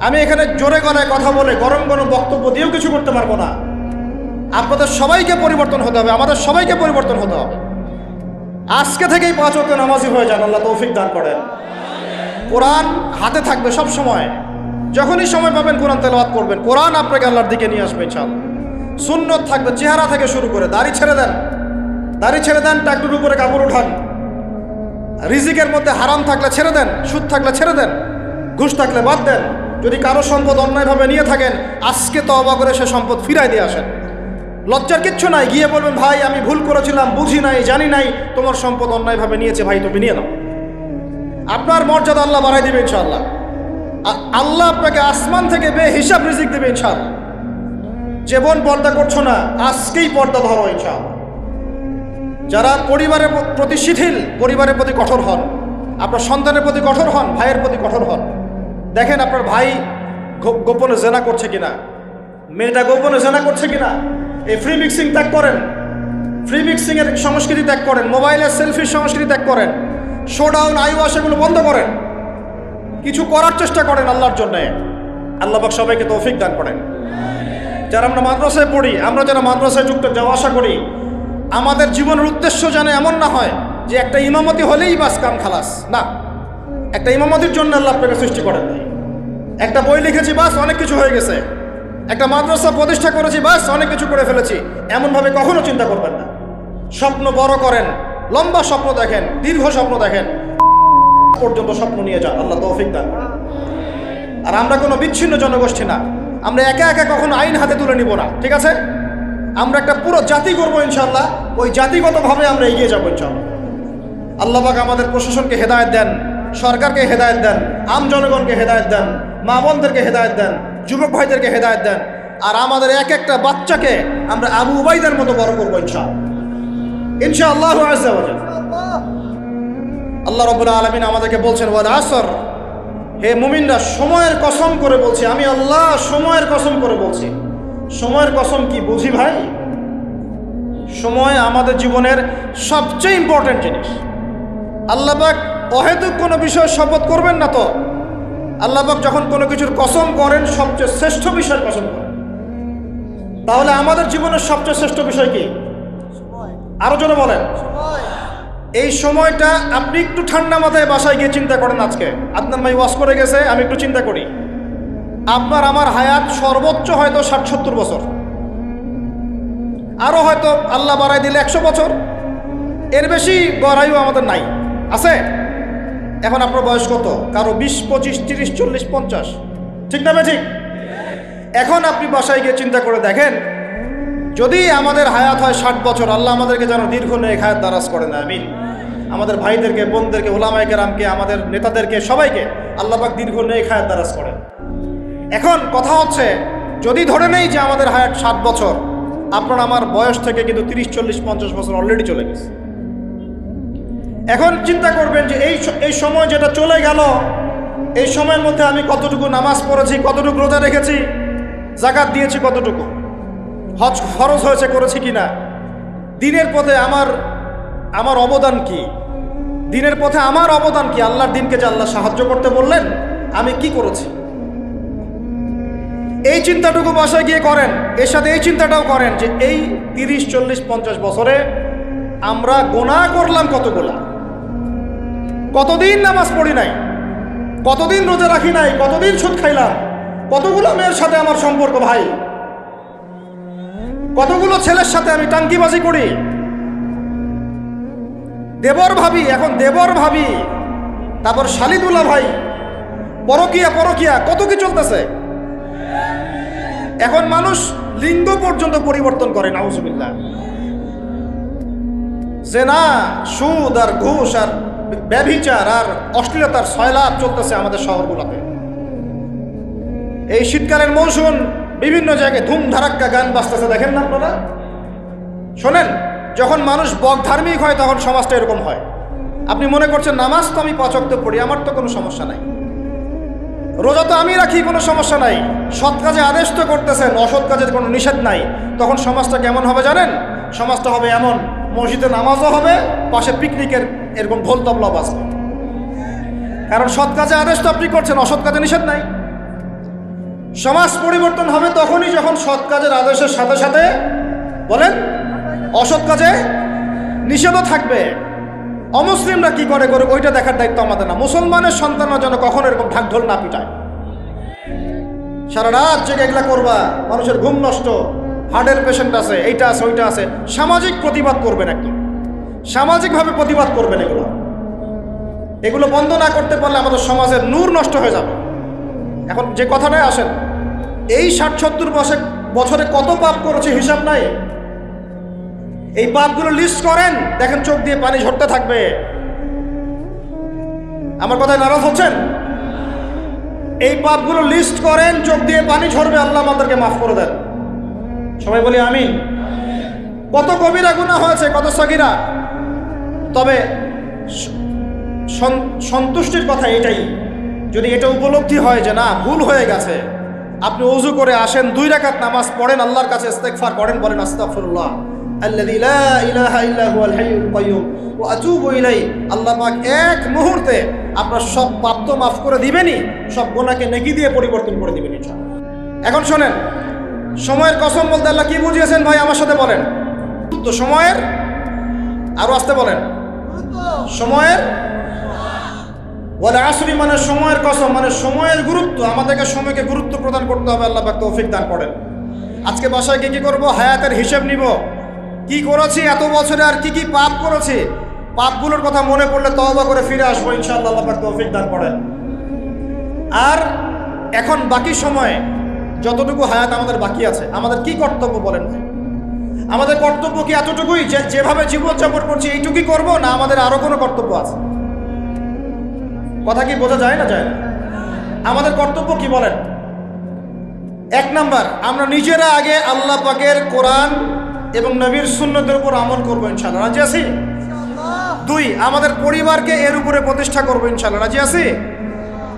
আমি এখানে জোরে গলায় কথা বলে গরম গরম বক্তব্য দিয়েও কিছু করতে পারবো না। আপনাদের সবাইকে পরিবর্তন হতে হবে, আমাদের সবাইকে পরিবর্তন হতে হবে। আজকে থেকেই 5 ওয়াক্ত নামাজি হয়ে যান, আল্লাহ তৌফিক দান করেন। কোরআন হাতে থাকবে সব সময়, যখনই সময় পাবেন কোরআন তেলাওয়াত করবেন। কোরআন আপনাকে আল্লাহর দিকে নিয়ে আসবে ইনশাআল্লাহ। সুন্নত থাকবে, চেহারা থেকে শুরু করে দাড়ি ছেড়ে দেন, টাকটুর উপরে কাপড় উঠান। রিজিকের মধ্যে হারাম থাকলে ছেড়ে দেন, সুদ থাকলে ছেড়ে দেন। ঘুষ থাকলে বাদ দেন, যদি কারো সম্পদ অন্যায়ভাবে নিয়ে থাকেন আজকে তওবা করে সে সম্পদ ফিরাই দিয়ে আসেন। লজ্জার কিচ্ছু নাই, গিয়ে বলবেন ভাই আমি ভুল করেছিলাম, বুঝি নাই, জানি নাই, তোমার সম্পদ অন্যায়ভাবে নিয়েছে, ভাই তুমি নিয়ে নাও। আপনার মর্যাদা আল্লাহ বাড়াই দিবে ইনশাআল্লাহ। আল্লাহ আপনাকে আসমান থেকে বেহিসাব রিজিক দেবে ইনশাআল্লাহ। যে বোন পর্দা করছো না, আজকেই পর্দা ধরো ইনশাআল্লাহ। যারা পরিবারের প্রতি শিথিল, পরিবারের প্রতি কঠোর হন, আপনার সন্তানের প্রতি কঠোর হন, ভাইয়ের প্রতি কঠোর হন। দেখেন আপনার ভাই গোপনে জেনা করছে কিনা, মেয়েটা গোপনে জেনা করছে কিনা। এই ফ্রি মিক্সিং ত্যাগ করেন, ফ্রি মিক্সিং এর সংস্কৃতি ত্যাগ করেন, মোবাইলের সেলফির সংস্কৃতি ত্যাগ করেন, শোডাউন আইওয়াশ এগুলো বন্ধ করেন, কিছু করার চেষ্টা করেন আল্লাহর জন্যে। আল্লাহ পাক সবাইকে তৌফিক দান করেন। যারা আমরা মাদ্রাসায় পড়ি, আমরা যারা মাদ্রাসায় যুক্ত যাওয়া আসা করি, আমাদের জীবনের উদ্দেশ্য যেন এমন না হয় যে একটা ইমামতি হলেই বাস কাম খালাস। না, একটা ইমামতির জন্য আল্লাহ আপনাকে সৃষ্টি করেন নাই। একটা বই লিখেছি বাস অনেক কিছু হয়ে গেছে, একটা মাদ্রাসা প্রতিষ্ঠা করেছি বাস অনেক কিছু করে ফেলেছি, এমনভাবে কখনো চিন্তা করবেন না। স্বপ্ন বড় করেন, লম্বা স্বপ্ন দেখেন, দীর্ঘ স্বপ্ন দেখেন, পর্যন্ত স্বপ্ন নিয়ে যান, আল্লাহ তৌফিক দান। আর আমরা কোনো বিচ্ছিন্ন জনগোষ্ঠী না, আমরা একা একা কখনো আইন হাতে তুলে নিব না, ঠিক আছে? আমরা একটা পুরো জাতি করবো ইনশাআল্লাহ, ওই জাতিগতভাবে আমরা এগিয়ে যাবো ইনশাআল্লাহ। আল্লাহ পাক আমাদের প্রশাসনকে হেদায়েত দেন, সরকারকে হেদায়েত দেন, আম জনগণকে হেদায়েত দেন, মা বোনদেরকে হেদায়েত দেন, যুবক ভাইদেরকে হেদায়েত দেন। আর আমাদের এক একটা বাচ্চাকে আমরা আবু উবাইদের মতো বড় করবো ইনশাআল্লাহ, ইনশাআল্লাহ আযজা ওয়া জাল। আল্লাহ রাব্বুল আলামিন আমাদেরকে বলছেন ওয়াল আসর, হে মুমিনরা সময়ের কসম করে বলছি, আমি আল্লাহ সময়ের কসম করে বলছি। সময়ের কসম কি বুঝি ভাই? সময় আমাদের জীবনের সবচেয়ে ইম্পর্টেন্ট জিনিস। আল্লাহ পাক অহেতুক কোনো বিষয় শপথ করবেন না তো। আল্লাহ পাক যখন কোনো কিছুর কসম করেন সবচেয়ে শ্রেষ্ঠ বিষয়ের কসম করেন। তাহলে আমাদের জীবনের সবচেয়ে শ্রেষ্ঠ বিষয় কি? আরো জোরে বলেন। এই সময়টা আপনি একটু ঠান্ডা মাথায় বাসায় গিয়ে চিন্তা করেন। আজকে আদনান ভাই ওয়াজ করে গেছে, আমি একটু চিন্তা করি, আপনার আমার হায়াত সর্বোচ্চ হয়তো 60-70 বছর, আরো হয়তো আল্লাহ বাড়াই দিলে 100 বছর, এর বেশি গড়াইও আমাদের নাই, আছে? এখন আপনার বয়স কত? কারো 20, 25, 30, 40, 50, ঠিক না? ঠিক। এখন আপনি বাসায় গিয়ে চিন্তা করে দেখেন, যদি আমাদের হায়াত হয় 60 বছর, আল্লাহ আমাদেরকে যেন দীর্ঘ নেক হায়াত দারাজ করেন, আমিন। আমাদের ভাইদেরকে, বোনদেরকে, উলামায়ে কেরামকে, আমাদের নেতাদেরকে, সবাইকে আল্লাহ পাক দীর্ঘ নেক হায়াত দারাজ করেন। এখন কথা হচ্ছে, যদি ধরে নেই যে আমাদের হায়াত 60 বছর, আপনার আমার বয়স থেকে কিন্তু 30, 40, 50 বছর অলরেডি চলে গেছে। এখন চিন্তা করবেন যে এই সময় যেটা চলে গেল, এই সময়ের মধ্যে আমি কতটুকু নামাজ পড়েছি, কতটুকু রোজা রেখেছি, যাকাত দিয়েছি কতটুকু, হজ ফরজ হয়েছে করেছি কিনা, দিনের পথে আমার অবদান কি, দিনের পথে আমার অবদান কি, আল্লাহর দিনকে যে আল্লাহ সাহায্য করতে বললেন আমি কি করেছি। এই চিন্তাটুকু বাসায় গিয়ে করেন। এর সাথে এই চিন্তাটাও করেন যে এই 30, 40, 50 বছরে আমরা গুনাহ করলাম কতগুলা, কতদিন নামাজ পড়ি নাই, কতদিন রোজা রাখি নাই, কতদিন সুদ খাইলাম, কতগুলো মেয়ের সাথে আমার সম্পর্ক ভাই, কতগুলো ছেলের সাথে আমি টাঙ্কিবাজি করি, দেবর ভাবি, এখন দেবর ভাবি, তারপর শালিদুল্লাহ ভাই, পরকিয়া কত কি চলতেছে। এখন মানুষ লিঙ্গ পর্যন্ত পরিবর্তন করে, নাউজুবিল্লাহ। জেনা, সুদ আর ঘুষ আর ব্যভিচার আর অশ্লীলতার সয়লাব চলতেছে আমাদের শহরগুলোতে। এই শীতকালের মৌসুম বিভিন্ন জায়গায় ধুম ধারাক্কা গান বাজতেছে, দেখেন না আপনারা? শোনেন, যখন মানুষ বক ধার্মিক হয় তখন সমাজটা এরকম হয়। আপনি মনে করছেন নামাজ তো আমি 5 ওয়াক্ত পড়ি, আমার তো কোনো সমস্যা নাই, রোজা তো আমি রাখি, কোনো সমস্যা নাই, সৎ কাজে আদেশ তো করতেছেন, অসৎ কাজের কোনো নিষেধ নাই। তখন সমাজটা কেমন হবে জানেন? সমাজটা হবে এমন, মসজিদে নামাজও হবে, পাশে পিকনিকের এরকম ঢোল তবলা বাজবে। কারণ সৎ কাজে আদেশ তো আপনি করছেন, অসৎ কাজে নিষেধ নাই। সমাজ পরিবর্তন হবে তখনই যখন সৎ কাজের আদেশের সাথে সাথে বলেন অসৎ কাজে নিষেধও থাকবে। অমুসলিমরা কি করে ওইটা দেখার দায়িত্ব আমাদের না। মুসলমানের সন্তানরা যেন কখনো এরকম ঢাকঢোল না পিটায়। সারা রাত জেগে এগুলা করবা, মানুষের ঘুম নষ্ট, হার্টের পেশেন্ট আছে, এইটা আছে, ওইটা আছে। সামাজিক প্রতিবাদ করবেন, একদম সামাজিকভাবে প্রতিবাদ করবেন। এগুলো বন্ধ না করতে পারলে আমাদের সমাজের নূর নষ্ট হয়ে যাবে। এখন যে কথাটায় আসেন, এই 60-70 বছরে কত পাপ করেছে হিসাব নাই। এই পাপগুলো লিস্ট করেন, দেখেন চোখ দিয়ে পানি ঝরতে থাকবে। আমার কথায় নারাজ হচ্ছেন? এই পাপগুলো লিস্ট করেন, চোখ দিয়ে পানি ঝরবে, আল্লাহ আমাদেরকে মাফ করে দেন। সবাই বলি আমিন। কত কবিরা গুনাহ হয়েছে, কত সগীরা। তবে সন্তুষ্টির কথা এটাই, যদি এটা উপলব্ধি হয় যে না ভুল হয়ে গেছে, আপনি ওযু করে আসেন, 2 রাকাত নামাজ পড়েন, আল্লাহর কাছে ইস্তেগফার করেন, বলেন আস্তাগফিরুল্লাহ আল্লাযী লা ইলাহা ইল্লা হুয়াল হাইয়ুল কাইয়্যুম ওয়া আতুবু ইলাইহি। আল্লাহ পাক এক মুহূর্তে আপনার সব পাপ তো মাফ করে দিবেনই, সব গুনাহকে নেকি দিয়ে পরিবর্তন করে দিবেন ইনশাআল্লাহ। এখন শোনেন, সময়ের কসম বলতে আল্লাহ কি বুঝিয়েছেন ভাই আমার সাথে বলেন তো? সময়ের, আরো আসতে বলেন, সময়ের। ওয়াল আসরি মানে সময়ের কসম, মানে সময়ের গুরুত্ব। আমাদেরকে সময়কে গুরুত্ব প্রদান করতে হবে। আল্লাহ পাক তৌফিক দান করেন। আজকে বাসায় কি করব? হায়াতের হিসাব নিব, কি করেছি এত বছরে, আর কি কি পাপ করেছি। পাপগুলোর কথা মনে পড়লে তওবা করে ফিরে আসবো ইনশাআল্লাহ। আল্লাহ পাক তৌফিক দান করেন। আর এখন বাকি সময়ে যতটুকু হায়াত আমাদের বাকি আছে, আমাদের কি কর্তব্য বলেন ভাই? আমাদের কর্তব্য কি এতটুকুই যে যেভাবে জীবনযাপন করছি এইটুকুই করব, না আমাদের আরো কোনো কর্তব্য আছে? কথা কি বোঝা যায় না যায় না? আমাদের কর্তব্য কি বলেন? 1 নাম্বার, আমরা নিজেরা আগে আল্লাহ পাকের কোরআন এবং নবীর সুন্নতের উপর আমল করবো ইনশাআল্লাহ। রাজি আছি? 2, আমাদের পরিবারকে এর উপরে প্রতিষ্ঠা করবো ইনশাআল্লাহ। রাজি আছি?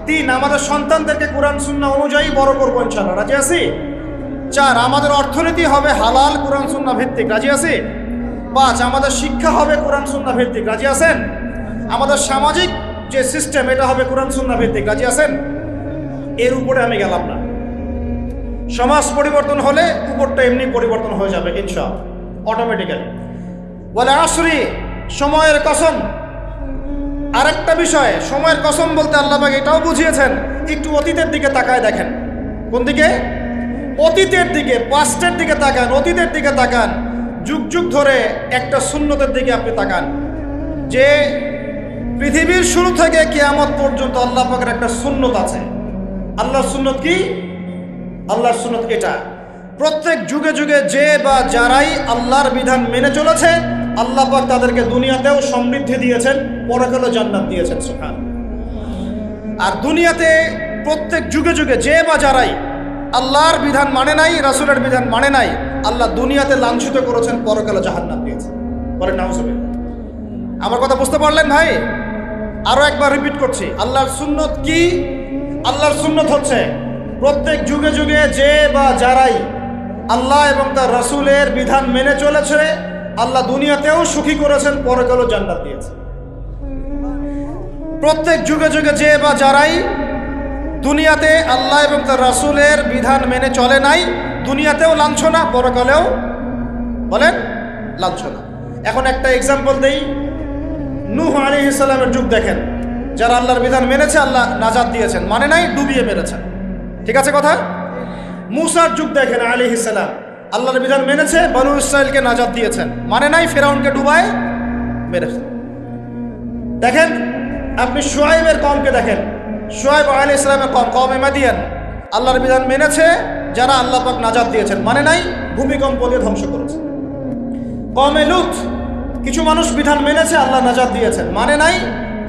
3, আমাদের সন্তানদেরকে কোরআন সুন্নাহ অনুযায়ী বড় করবো ইনশাআল্লাহ। রাজি আছি? 4, আমাদের অর্থনীতি হবে হালাল কোরআন সুন্নাহ ভিত্তিক। রাজি আছি? 5, আমাদের শিক্ষা হবে কোরআন সুন্নাহ ভিত্তিক। রাজি আছেন? আমাদের সামাজিক যে সিস্টেম এটা হবে কোরআন সুন্নাহ ভিত্তিক। রাজি আছেন? এর উপরে আমি গেলাম না। সমাজ পরিবর্তন হলে উপরটা এমনি পরিবর্তন হয়ে যাবে ইনশাআল্লাহ, অটোমেটিক্যালি। ওয়াল আসরি, সময়ের কসম। আরেকটা বিষয়, সময়ের কসম বলতে আল্লাহ পাক এটাও বুঝিয়েছেন, একটু অতীতের দিকে তাকায় দেখেন। কোন দিকে? অতীতের দিকে, পাস্টের দিকে তাকান, অতীতের দিকে তাকান। যুগ যুগ ধরে একটা সুন্নতের দিকে আপনি তাকান, যে পৃথিবীর শুরু থেকে কিয়ামত পর্যন্ত আল্লাহ পাকের একটা সুন্নত আছে। আল্লাহর সুন্নত কি? আল্লাহর সুন্নত এটা, প্রত্যেক যুগে যুগে যে বা যারাই আল্লাহর বিধান মেনে চলেছে, আল্লাহ পাক তাদেরকে দুনিয়াতেও সমৃদ্ধি দিয়েছেন, পরকালে জান্নাত দিয়েছেন। সুবহানাল্লাহ। আর দুনিয়াতে প্রত্যেক যুগে যুগে যে বা যারাই আল্লাহর বিধান মানে নাই, রাসূলের বিধান মানে নাই, আল্লাহ দুনিয়াতে লাঞ্ছিত করেছেন, পরকালে জাহান্নাম দিয়েছেন। বলেন নাউজুবিল্লাহ। আমার কথা বুঝতে পারলেন ভাই? আরো একবার রিপিট করছি, আল্লাহর সুন্নত কি? আল্লাহর সুন্নত হচ্ছে প্রত্যেক যুগে যুগে যে বা যারাই আল্লাহ এবং তার রাসূলের বিধান মেনে চলেছে, আল্লাহ দুনিয়াতেও সুখী করেছেন, পরকালেও জান্নাত দিয়েছেন। প্রত্যেক যুগে যুগে যে বা যারাই দুনিয়াতে আল্লাহ এবং তার রাসূলের বিধান মেনে চলে নাই, দুনিয়াতেও লাঞ্ছনা, পরকালেও বলেন লাঞ্ছনা। এখন একটা এক্সাম্পল দেই, নূহ আলাইহিস সালামের যুগ দেখেন, যারা আল্লাহর বিধান মেনেছে আল্লাহ নাজাত দিয়েছেন, মানে নাই ডুবিয়ে মেরেছেন। ঠিক আছে কথা? মূসার যুগ দেখেন আলাইহিস সালাম, আল্লাহর বিধান মেনেছে, বনু ইসরাইলকে নাজাত দিয়েছেন, মানে নাই ফিরআউনকে ডুবায় মেরেছেন। দেখেন আপনি শুআয়বের কওমকে দেখেন, শুআয়ব আলাইহিস সালামের কওম, কওমে মাদিয়ান, আল্লাহর বিধান মেনেছে, যারা আল্লাহ পাক নাজাত দিয়েছেন, মানে নাই ভূমিকম্প দিয়ে ধ্বংস করেছে। কওমে লূত, কিছু মানুষ বিধান মেনেছে, আল্লাহ নাজাত দিয়েছেন, মানে নাই,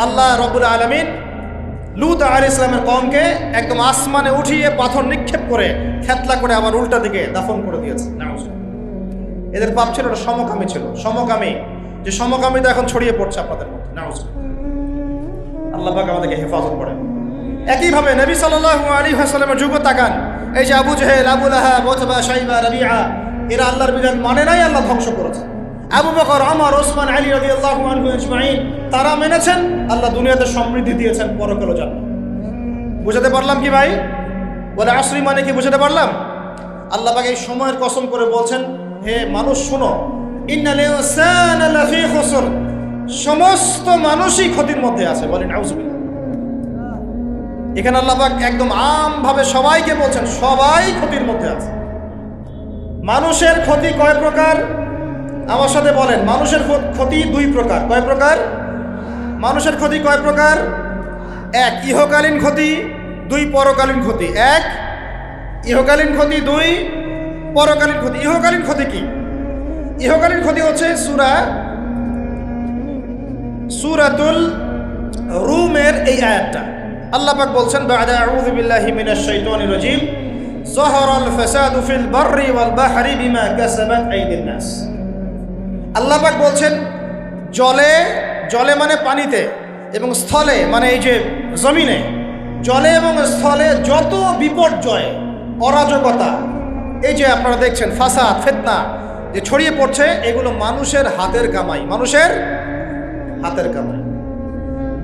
আল্লাহ রব্বুল আলামিন লূত আলাইহিস সালামের কওমকে একদম আসমানে উঠিয়ে পাথর নিক্ষেপ করে খেতলা করে আবার উল্টা দিকে দাফন করে দিয়েছে। নাউজুবিল্লাহ। এদের পাপ ছিল, এটা সমকামী ছিল, সমকামী, যে সমকামিতা এখন ছড়িয়ে পড়ছে আপনাদের মধ্যে। নাউজুবিল্লাহ। আল্লাহ পাক আমাদেরকে হেফাজত করেন। একইভাবে নবী সাল্লাল্লাহু আলাইহি ওয়াসাল্লামের যুগ তাকান, এই যে আবু জেহেল, আবু লাহাব, উতবা, শাইবা, রাবিআ, এরা আল্লাহর বিধান মানে নাই, আল্লাহ ধ্বংস করেছে। আবু বকর, ওমর, ওসমান, আলী রাদিয়াল্লাহু আনহু আজমাইন, তারা মেনেছেন, আল্লাহ দুনিয়াতে সমৃদ্ধি দিয়েছেন, পরকালে জান্নাত। বুঝাতে পারলাম কি ভাই? বলে আসরি মানে কি বুঝাতে পারলাম? আল্লাহ পাক এই সময়ের কসম করে বলছেন, হে মানুষ শোনো, ইন্নাল ইনসানা লাফি খুসর, সমস্ত মানুষই ক্ষতির মধ্যে আছে। বলেন নাউজুবিল্লাহ। এখানে আল্লাহ পাক একদম আমভাবে সবাইকে বলছেন, সবাই ক্ষতির মধ্যে আছে। মানুষের ক্ষতি কয় প্রকার? আমার সাথে বলেন, মানুষের ক্ষতি 2 প্রকার। কয় প্রকার? মানুষের ক্ষতি কয় প্রকার? 1, ইহকালীন ক্ষতি, দুই পরকালীন ক্ষতি, এক ইহকালীন ক্ষতি, দুই পরকালীন ক্ষতি। ইহকালীন ক্ষতি কি? ইহকালীন ক্ষতি হচ্ছে সূরাতুল রুমের এই আয়াতটা। আল্লাহ পাক বলছেন বা'দা আউযু বিল্লাহি মিনাশ শাইতানির রাজীম যাহারাল ফাসাদু ফিল বাররি ওয়াল বাহরি বিমা কাসাবাত আইদিন নাস। আল্লাহ পাক বলছেন জলে মানে পানিতে, এবং স্থলে মানে এই যে জমিনে, জলে এবং স্থলে যত বিপর্যয়, অরাজকতা, এই যে আপনারা দেখছেন ফাসাদ, ফিতনা যে ছড়িয়ে পড়ছে, এগুলো মানুষের হাতের কামাই, মানুষের হাতের কামাই।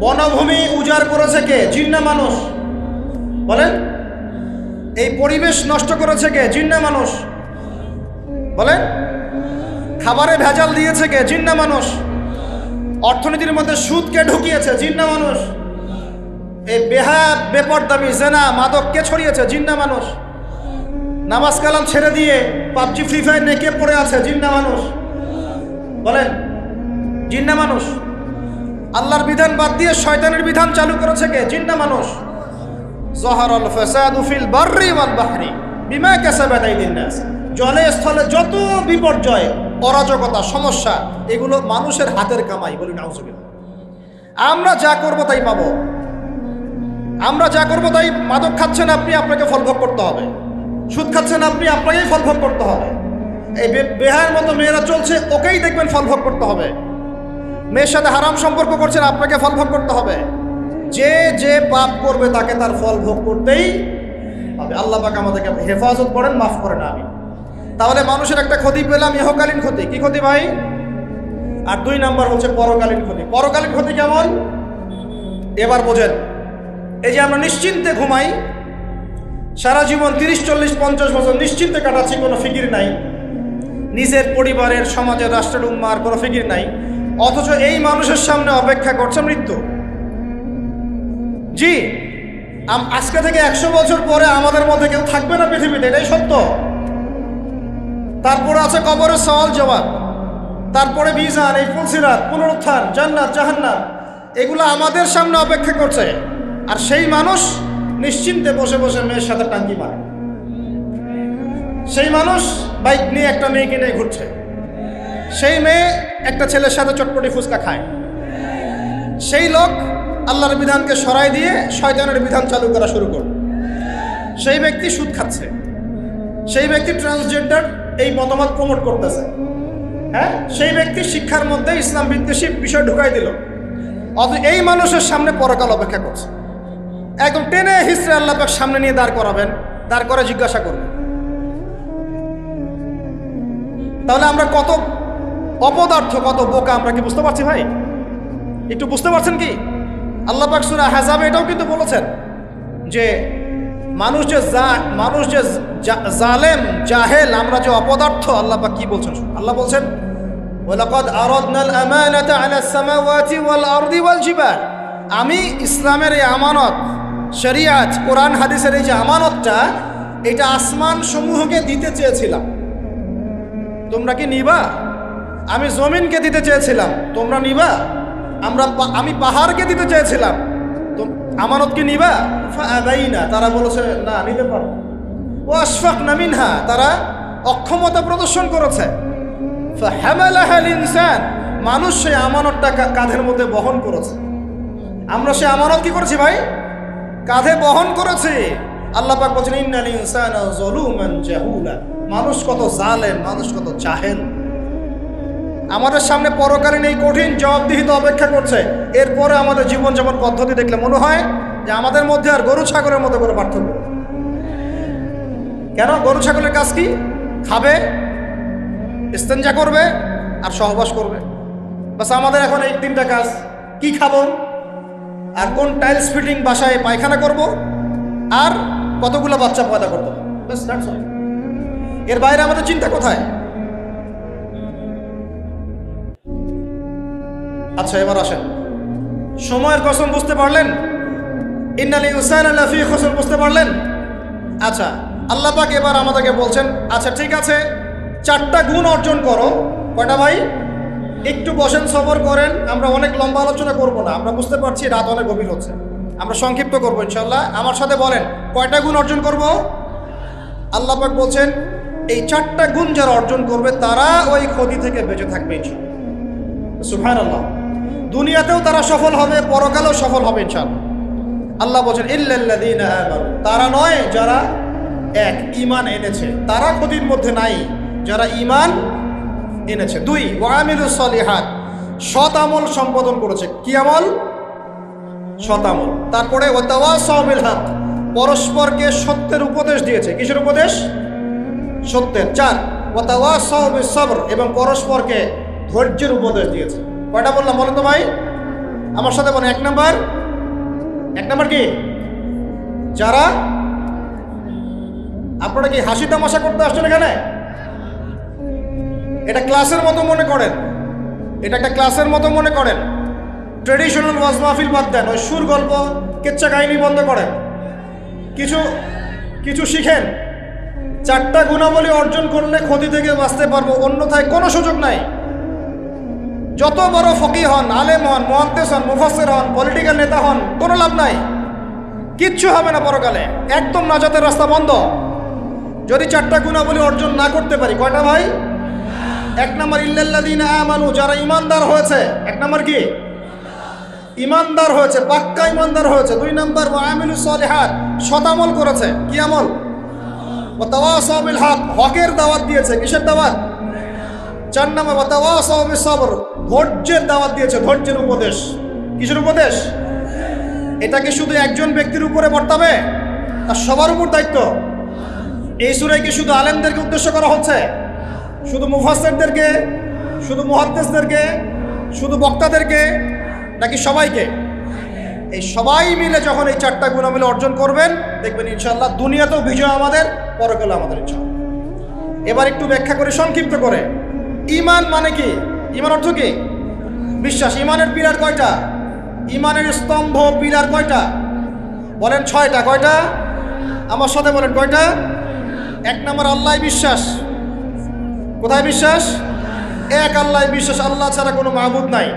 বনভূমি উজাড় করেছে কে? জিন না মানুষ? বলেন। এই পরিবেশ নষ্ট করেছে কে? জিন না মানুষ? বলেন। খাবারে ভেজাল দিয়েছে কে? জিন না মানুষ? অর্থনীতির মধ্যে সুদকে ঢুকিয়েছে, জিন না মানুষ? এই বেপরদামি, জেনা, মাদক কে ছড়িয়েছে? জিন না মানুষ? নামাজ কালাম ছেড়ে দিয়ে পাবজি, ফ্রি ফায়ার নিয়ে কে পড়ে আছে? জিন না মানুষ? বলেন। জিন না মানুষ? আল্লাহর বিধান বাদ দিয়ে শয়তানের বিধান চালু করেছে কে? জিন না মানুষ? যাহারাল ফাসাদু ফিল বাররি ওয়াল বাহরি বিমা কাসাবাত আইদিন নাস। জলে স্থলে যত বিপর্যয়, অরাজকতা, সমস্যা, এগুলো মানুষের হাতের কামাই। বলি নাউজুবিল্লাহ। আমরা যা করব তাই পাবো। আমরা যা করব তাই। মাদক খাচ্ছেন আপনি, আপনাকে ফলভোগ করতে হবে। সুদ খাচ্ছেন আপনি, আপনাকেই ফলভোগ করতে হবে। এই বেহায়ের মতো মেয়েরা চলছে, ওকেই দেখবেন ফলভোগ করতে হবে। মেয়ের সাথে হারাম সম্পর্ক করছেন, আপনাকে ফলভোগ করতে হবে। যে যে পাপ করবে তাকে তার ফল ভোগ করতেই হবে। আল্লাহ পাক আমাদেরকে হেফাজত করেন, মাফ করেন। আমি তাহলে মানুষের একটা ক্ষতি পেলাম, ইহকালীন ক্ষতি। কি ক্ষতি ভাই? আর দুই নাম্বার হচ্ছে পরকালীন ক্ষতি। পরকালীন ক্ষতি কেমন? এবার বোঝেন। এই যে আমরা নিশ্চিন্তে ঘুমাই, সারা জীবন 30, 40, 50 বছর নিশ্চিন্তে কাটাচ্ছি, কোনো ফিকির নাই, নিজের পরিবারের, সমাজের, রাষ্ট্রের, উম্মার কোনো ফিকির নাই, অথচ এই মানুষের সামনে অপেক্ষা করছে মৃত্যু। জি, আজকে থেকে 100 বছর পরে আমাদের মধ্যে কেউ থাকবে না পৃথিবীতে, এটাই সত্য। তারপরে আছে কবরের সওয়াল জবাব, তারপরে মিজান, এই ফুলসিরাত, পুনরুত্থান, জান্নাত, জাহান্নাম, এগুলো আমাদের সামনে অপেক্ষা করছে। আর সেই মানুষ নিশ্চিন্তে বসে বসে মেয়ের সাথে টাঙ্কি মারে। সেই মানুষ বাইক নিয়ে একটা মেয়েকে নিয়ে ঘুরছে। সেই মেয়ে একটা ছেলের সাথে চটপটি ফুচকা খায়। সেই লোক আল্লাহর বিধানকে সরাই দিয়ে শয়তানের বিধান চালু করা শুরু করল। সেই ব্যক্তি সুদ খাচ্ছে। সেই ব্যক্তি ট্রান্সজেন্ডার এই মতামত প্রমোট করতেছে। হ্যাঁ, সেই ব্যক্তি শিক্ষার মধ্যে ইসলাম বিদ্বেষী বিষয় ঢুকাই দিল। অথচ এই মানুষের সামনে পরকাল অপেক্ষা করছে। একদম টেনে হিস্ট্রি আল্লাহ পাক সামনে নিয়ে দাঁড় করাবেন, দাঁড় করে জিজ্ঞাসা করবেন। তাহলে আমরা কত অপদার্থ, কত বোকা, আমরা কি বুঝতে পারছি ভাই? একটু বুঝতে পারছেন কি? আল্লাহ পাক সূরা আহজাবে এটাও কিন্তু বলেছেন যে মানুষ যে জালেম, জাহেল, আমরা যে অপদার্থ, আল্লাহ পাক কি বলছেন? আল্লাহ বলছেন ওয়ালাকাদ আরাদনাল আমানাতা আলাস সামাওয়াতি ওয়াল আরদি ওয়াল জিবাল। আমি ইসলামের এই আমানত, শরিয়াত, কোরআন হাদিসের এই যে আমানতটা, এটা আসমান সমূহকে দিতে চেয়েছিলাম, তোমরা কি নিবা? আমি জমিনকে দিতে চেয়েছিলাম, তোমরা নিবা? আমি পাহাড়কে দিতে চেয়েছিলাম, তো আমানত কি নিবা? ফাআবাইনা, তারা বলেছে না, নিতে পারো। ওয়াশফাকনা মিনহা, তারা অক্ষমতা প্রদর্শন করেছে। ফাহামালাহাল ইনসান, মানুষ সেই আমানতটা কাঁধের মধ্যে বহন করেছে। আমরা সেই আমানত কি করেছি ভাই? কাঁধে বহন করেছি। আল্লাহ পাক বলেন ইন্নাল ইনসানা যালুমান জাহুলা, মানুষ কত জালেম, মানুষ কত জাহেল। আমাদের সামনে পরকালীন এই কঠিন জবাবদিহিতা অপেক্ষা করছে। এরপরে আমাদের জীবনযাপন পদ্ধতি দেখলে মনে হয় যে আমাদের মধ্যে আর গরু ছাগলের মধ্যে কোনো পার্থক্য। কেন? গরু ছাগলের কাজ কি? খাবে, ইস্তেঞ্জা করবে আর সহবাস করবে, বাস। আমাদের এখন এই 3টা কাজ। কি খাবো, আর কোন টাইলস ফিটিং বাসায় পায়খানা করব, আর কতগুলো বাচ্চা পয়দা করতে হবে, বাস, দ্যাটস অল। এর বাইরে আমাদের চিন্তা কোথায়? আচ্ছা, এবার আসেন, সময়ের কসম বুঝতে পারলেন? ইন্নাল ইনসানা লাফি খুসর বুঝতে পারলেন? আচ্ছা, আল্লাহ পাক এবার আমাদেরকে বলছেন, আচ্ছা ঠিক আছে, 4টা গুণ অর্জন করো। কয়টা ভাই? একটু বসেন, সবর করেন। আমরা অনেক লম্বা আলোচনা করব না, আমরা বুঝতে পারছি রাত অনেক গভীর হচ্ছে। আমরা সংক্ষিপ্ত করবো ইনশাল্লাহ। আমার সাথে বলেন কয়টা গুণ অর্জন করব? আল্লাহ পাক বলছেন এই 4টা গুণ যারা অর্জন করবে তারা ওই ক্ষতি থেকে বেঁচে থাকবে ইনশাল্লাহ। সুবহানাল্লাহ। দুনিয়াতেও তারা সফল হবে, পরকালেও সফল হবে ইনশাল্লাহ। আল্লাহ বলছেন ইল্লাল্লাযীনা আমানু, তারা নয় যারা এক ঈমান এনেছে, তারা ক্ষতির মধ্যে নাই যারা ঈমান এনেছে। 2 ওয়া আমিলুস সলিহাত, সৎ আমল সম্পাদন করেছে। কি আমল? সৎ আমল। তারপরে ওয়া তাওয়াসাউ বিল হক, পরস্পরকে সত্যের উপদেশ দিয়েছে। কিসের উপদেশ? সত্যের। 4 ওয়া তাওয়াসাউ বিস সবর, এবং পরস্পরকে ধৈর্যের উপদেশ দিয়েছে। কয়টা বললাম বলেন তো ভাই? আমার সাথে বলেন। 1 নাম্বার কি? যারা, আপনারা কি হাসি তামাশা করতে আসছেন এখানে? এটা ক্লাসের মতো মনে করেন, এটা একটা ক্লাসের মতো মনে করেন। ট্রেডিশনাল ওয়াজ মাহফিল বাদ দেন, ওই সুর গল্প কেচ্চা কাহিনী বন্ধ করেন, কিছু শিখেন। 4টা গুণাবলী অর্জন করলে ক্ষতি থেকে বাঁচতে পারবো, অন্যথায় কোনো সুযোগ নাই। যত বড় ফকিহ হন, আলেম হন, মুহাদ্দিস হন, মুফাসসির হন, পলিটিক্যাল নেতা হন, কোনো লাভ নাই, কিচ্ছু হবে না পরকালে। একদম নাজাতের রাস্তা বন্ধ যদি 4টা গুণাবলী অর্জন না করতে পারি। কয়টা ভাই? 1 নাম্বার ইল্লাল্লাযীনা আমানু, যারা ঈমানদার হয়েছে। 1 নাম্বার কি? ঈমানদার হয়েছে, পাক্কা ঈমানদার হয়েছে। 2 নাম্বার ওয়া আমিলুস সলিহাত, সৎ আমল করেছে। কি আমল? ওয়া তাওয়াসাউ বিল হক, হকের দাওয়াত দিয়েছে। কিসের দাওয়াত? 4 নাম্বার ওয়া তাওয়াসাউ বিস সবর, ধৈর্যের দাওয়াত দিয়েছে, ধৈর্যের উপদেশ। কিসের উপদেশ? এটা কি শুধু একজন ব্যক্তির উপরে বর্তাবে? আর সবার উপর দায়িত্ব? এই সূরায় কি শুধু আলেমদেরকে উদ্দেশ্য করা হচ্ছে? শুধু মুফাসসিরদেরকে, শুধু মুহাদ্দিসদেরকে, শুধু বক্তাদেরকে, নাকি সবাইকে? এই সবাই মিলে যখন এই 4টা গুণাবলী অর্জন করবেন, দেখবেন ইনশাআল্লাহ দুনিয়াতেও বিজয় আমাদের, পরকালে আমাদের ইনশাআল্লাহ। এবার একটু ব্যাখ্যা করে সংক্ষিপ্ত করে। ঈমান মানে কি? ঈমান অর্থ কি? বিশ্বাস। ঈমানের পিলার কয়টা? ঈমানের স্তম্ভ পিলার কয়টা? বলেন 6টা। কয়টা? আমার সাথে বলেন কয়টা? 1 নাম্বার আল্লাহ বিশ্বাস। কোথায় বিশ্বাস? এক আল্লাহ বিশ্বাস, আল্লাহ ছাড়া কোনো মাবুদ নাই।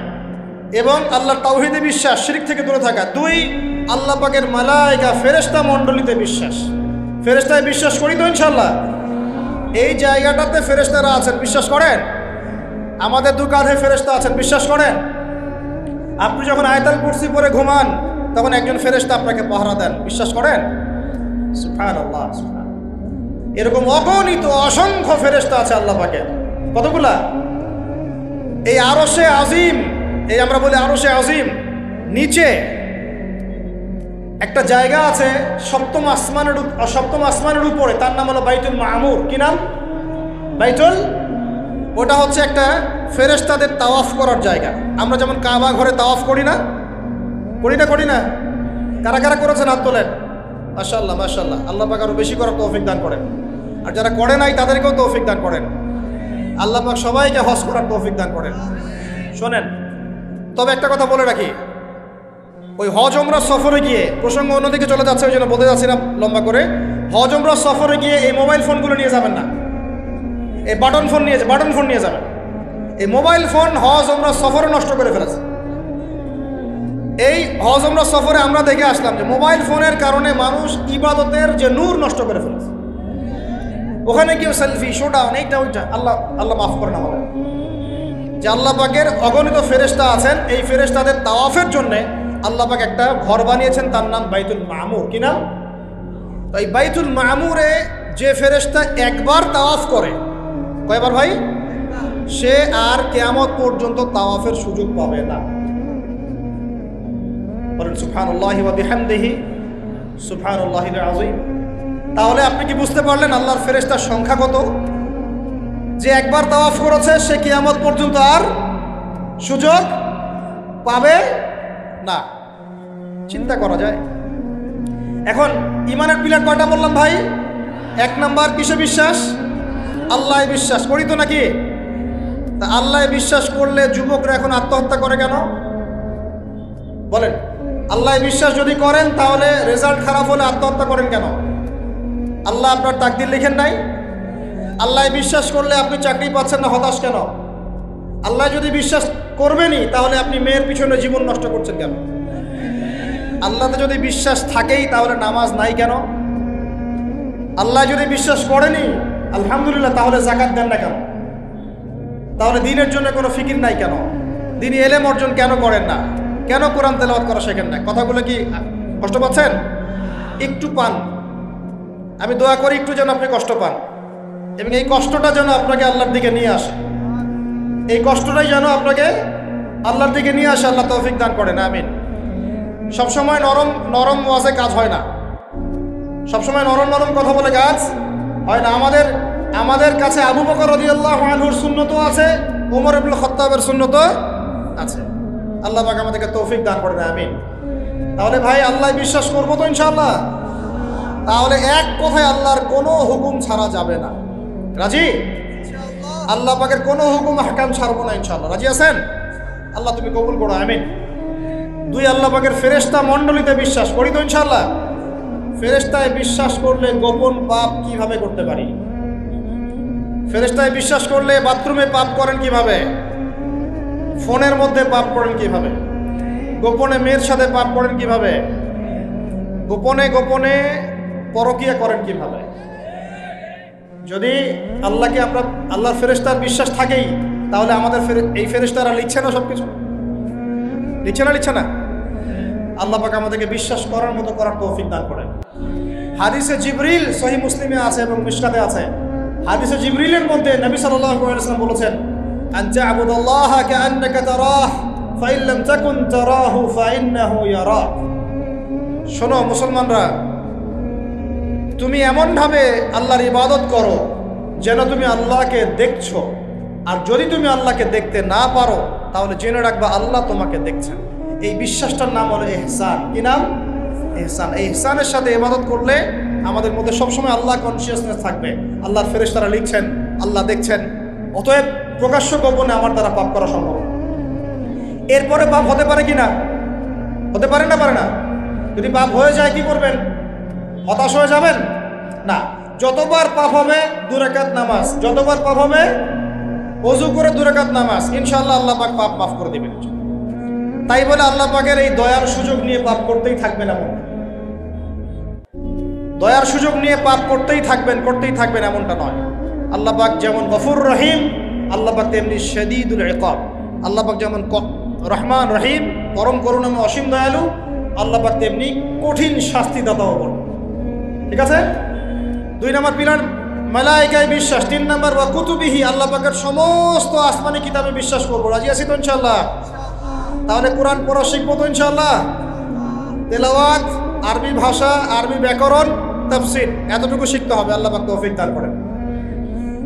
এবং আল্লাহর তাওহীদে বিশ্বাস, শিরক থেকে দূরে থাকা। 2 আল্লাহ পাকের মালায়েকা, ফেরেশতা মণ্ডলীতে বিশ্বাস। ফেরেশতায় বিশ্বাস করি তো ইনশাআল্লাহ? এই জায়গাটাতে ফেরেশতারা আছেন, বিশ্বাস করেন? আমাদের 2 কাঁধে ফেরেশতা আছেন, বিশ্বাস করেন? আপনি যখন আয়াতুল কুরসি পড়ে ঘুমান, তখন একজন ফেরেশতা আপনাকে পাহারা দেন, বিশ্বাস করেন? সুবহানাল্লাহ, সুবহানাল্লাহ। এরকম অগণিত অসংখ্য ফেরেশতা আছে আল্লাহ পাকের। কতগুলা? এই আরশে আজিম, এই আমরা বলি আরশে আজিম, নিচে একটা জায়গা আছে 7ম আসমানের উপরে, তার নাম হলো বাইতুল মামুর। কি নাম? বাইতুল। ওটা হচ্ছে একটা ফেরেশতাদের তাওয়াফ করার জায়গা। আমরা যেমন কাবা ঘরে তাওয়াফ করি না? করি না? কারা কারা করেছেন হাত তোলেন। মাশাআল্লাহ, মাশাআল্লাহ। আল্লাহ পাক আরো বেশি করার তৌফিক দান করেন। আর যারা করে নাই তাদেরকেও তৌফিক দান করেন। আল্লাহ পাক সবাইকে হজ করার তৌফিক দান করেন। শোনেন, তবে একটা কথা বলে রাখি, ওই হজ উমরা সফরে গিয়ে, প্রসঙ্গ অন্যদিকে চলে যাচ্ছে ওই জন্য বলতে যাচ্ছি না লম্বা করে, হজ উমরা সফরে গিয়ে এই মোবাইল ফোনগুলো নিয়ে যাবেন না। এই বাটন ফোন নিয়ে যাবেন। এই মোবাইল ফোন হজ উমরা সফরে নষ্ট করে ফেলেছে। এই হজ উমরা সফরে আমরা দেখে আসলাম যে মোবাইল ফোনের কারণে মানুষ ইবাদতের যে নূর নষ্ট করে ফেলেছে। ওখানে গিয়ে সেলফি, শোডাউন, এইটা ওইটা। আল্লাহ মাফ করে না বলেন যে আল্লাহ পাকের অগণিত ফেরেশতা আছেন, এই ফেরেশতাদের তাওয়াফের জন্য আল্লাহ পাক একটা ঘর বানিয়েছেন, তার নাম বাইতুল মামুর। কি নাম? তো এই বাইতুল মামুরে যে ফেরেশতা একবার তাওয়াফ করে, কয়বার ভাই? সে আর কিয়ামত পর্যন্ত তাওয়াফের সুযোগ পাবে না। বলেন সুবহানাল্লাহি ওয়া বিহামদিহি সুবহানাল্লাহিল আযীম। তাহলে আপনি কি বুঝতে পারলেন আল্লাহর ফেরেশতার সংখ্যা কত? যে একবার তাওয়াফ করেছে সে কিয়ামত পর্যন্ত আর সুযোগ পাবে না। চিন্তা করা যায়। এখন ঈমানের পিলার কয়টা বললাম ভাই? 1 নাম্বার কিসে বিশ্বাস? আল্লাহ বিশ্বাস করি তো নাকি? তা আল্লাহ বিশ্বাস করলে যুবকরা এখন আত্মহত্যা করে কেন? বলেন, আল্লাহ বিশ্বাস যদি করেন তাহলে রেজাল্ট খারাপ হলে আত্মহত্যা করেন কেন? আল্লাহ আপনার তাকদির লিখেন নাই? আল্লাহ বিশ্বাস করলে আপনি চাকরি পাচ্ছেন না, হতাশ কেন? আল্লাহ যদি বিশ্বাস করবেনই তাহলে আপনি মেয়ের পিছনে জীবন নষ্ট করছেন কেন? আল্লাহতে যদি বিশ্বাস থাকেই তাহলে নামাজ নাই কেন? আল্লাহ যদি বিশ্বাস করেনি আলহামদুলিল্লাহ, তাহলে যাকাত দেন না কেন? তাহলে দিনের জন্য কোনো ফিকির নাই কেন? দিন এলেম অর্জন কেন করেন না? কেন কোরআন তেলাওয়াত করা শেখেন না? কথাগুলো কি কষ্ট পাচ্ছেন? একটু পান, আমি দোয়া করি একটু যেন আপনি কষ্ট পান, এবং এই কষ্টটা যেন আপনাকে আল্লাহর দিকে নিয়ে আসে। এই কষ্টটাই যেন আপনাকে আল্লাহর দিকে নিয়ে আসে। আল্লাহ তৌফিক দান করেন, আমিন। সবসময় নরম নরম ওয়াজে কাজ হয় না, সবসময় নরম নরম কথা বলে কাজ হয় না। আমাদের কাছে আবু বকর রাদিয়াল্লাহু আনহুর সুন্নতও আছে, ওমর ইবনে খাত্তাবের সুন্নতও আছে। আল্লাহ পাক আমাদেরকে তৌফিক দান করেন, আমিন। তাহলে ভাই আল্লাহ বিশ্বাস করবো তো ইনশাআল্লাহ? তাহলে এক কথায় আল্লাহর কোনো হুকুম ছাড়া যাবে না। রাজি? আল্লাহ পাকের কোনো হুকুম আহকাম ছাড়বো না ইনশাআল্লাহ। রাজি আছেন? আল্লাহ তুমি কবুল করো, আমিন। দুই, আল্লাহ পাকের ফেরেশতা মণ্ডলীতে বিশ্বাস করি তো ইনশাআল্লাহ? ফেরেশতায় বিশ্বাস করলে গোপন পাপ কিভাবে করতে পারি? ফেরেশতায় বিশ্বাস করলে বাথরুমে পাপ করেন কিভাবে? ফোনের মধ্যে পাপ করেন কিভাবে? গোপনে মেয়ের সাথে পাপ করেন কিভাবে? গোপনে গোপনে পরকিয়া করেন কিভাবে? যদি আল্লাহকে আমরা আল্লাহর ফেরেশতার বিশ্বাস থাকেই, তাহলে আমাদের এই ফেরেশতারা লিখছে না সবকিছু? লিখছে না? আল্লাহ পাক আমাদেরকে বিশ্বাস করার মতো করার তৌফিক দান করেন। হাদিসে জিবরিল সহিহ মুসলিমে আছে এবং মিশকাতে আছে। হাদিসে জিবরিলের মধ্যে নবী সাল্লাল্লাহু আলাইহি ওয়াসাল্লাম বলেছেন, আন তা'বুদাল্লাহা কাআন্নাকা তারাহ ফাইন লাম তাকুন তারাহু ফাইন্নাহু ইয়ারাক। শোনো মুসলমানরা, তুমি এমনভাবে আল্লাহর ইবাদত করো যেন তুমি আল্লাহকে দেখছো, আর যদি তুমি আল্লাহকে দেখতে না পারো তাহলে জেনে রাখবা আল্লাহ তোমাকে দেখছেন। এই বিশ্বাসটার নাম হলো ইহসান। কি নাম? ইহসান। এই ইহসানের সাথে ইবাদত করলে আমাদের মধ্যে সবসময় আল্লাহ কনসিয়াসনেস থাকবে। আল্লাহর ফেরেশতারা লিখছেন, আল্লাহ দেখছেন। অতএব প্রকাশ্য গোপনে আমার দ্বারা পাপ করা সম্ভব। এরপরে পাপ হতে পারে কি না? হতে পারে না? পারে না? যদি পাপ হয়ে যায় কি করবেন? হতাশ হয়ে যাবেন না। যতবার পাপ হবে 2 রাকাত নামাজ, যতবার পাপ হবে ওযু করে 2 রাকাত নামাজ, ইনশাআল্লাহ আল্লাহ পাক পাপ মাফ করে দিবেন। তাই বলে আল্লাহ পাকের এই দয়ার সুযোগ নিয়ে পাপ করতেই থাকবেন এমন, দয়ার সুযোগ নিয়ে পাপ করতেই থাকবেন এমনটা নয়। আল্লাহ পাক যেমন গফুর রহিম, আল্লাহ পাক তেমনি শাদীদুল ইকাব। আল্লাহ পাক যেমন রহমান রহিম, পরম করুণাময় অসীম দয়ালু, আল্লাহ পাক তেমনি কঠিন শাস্তিদাতাও বলেন। ঠিক আছে? 2 নম্বর পিলার মালায়েকায় বিশ্বাস। 3 নম্বর ওয়া কুতুবিহি, আল্লাহ পাকের সমস্ত আসমানি কিতাবে বিশ্বাস করব। রাজি আছি তো ইনশাআল্লাহ? তাহলে কোরআন পড়া শিখবো তো ইনশাআল্লাহ? তেলাওয়াত, আরবি ভাষা, আরবি ব্যাকরণ, তাফসীর এতটুকু শিখতে হবে। আল্লাহ পাক তৌফিক দান করেন।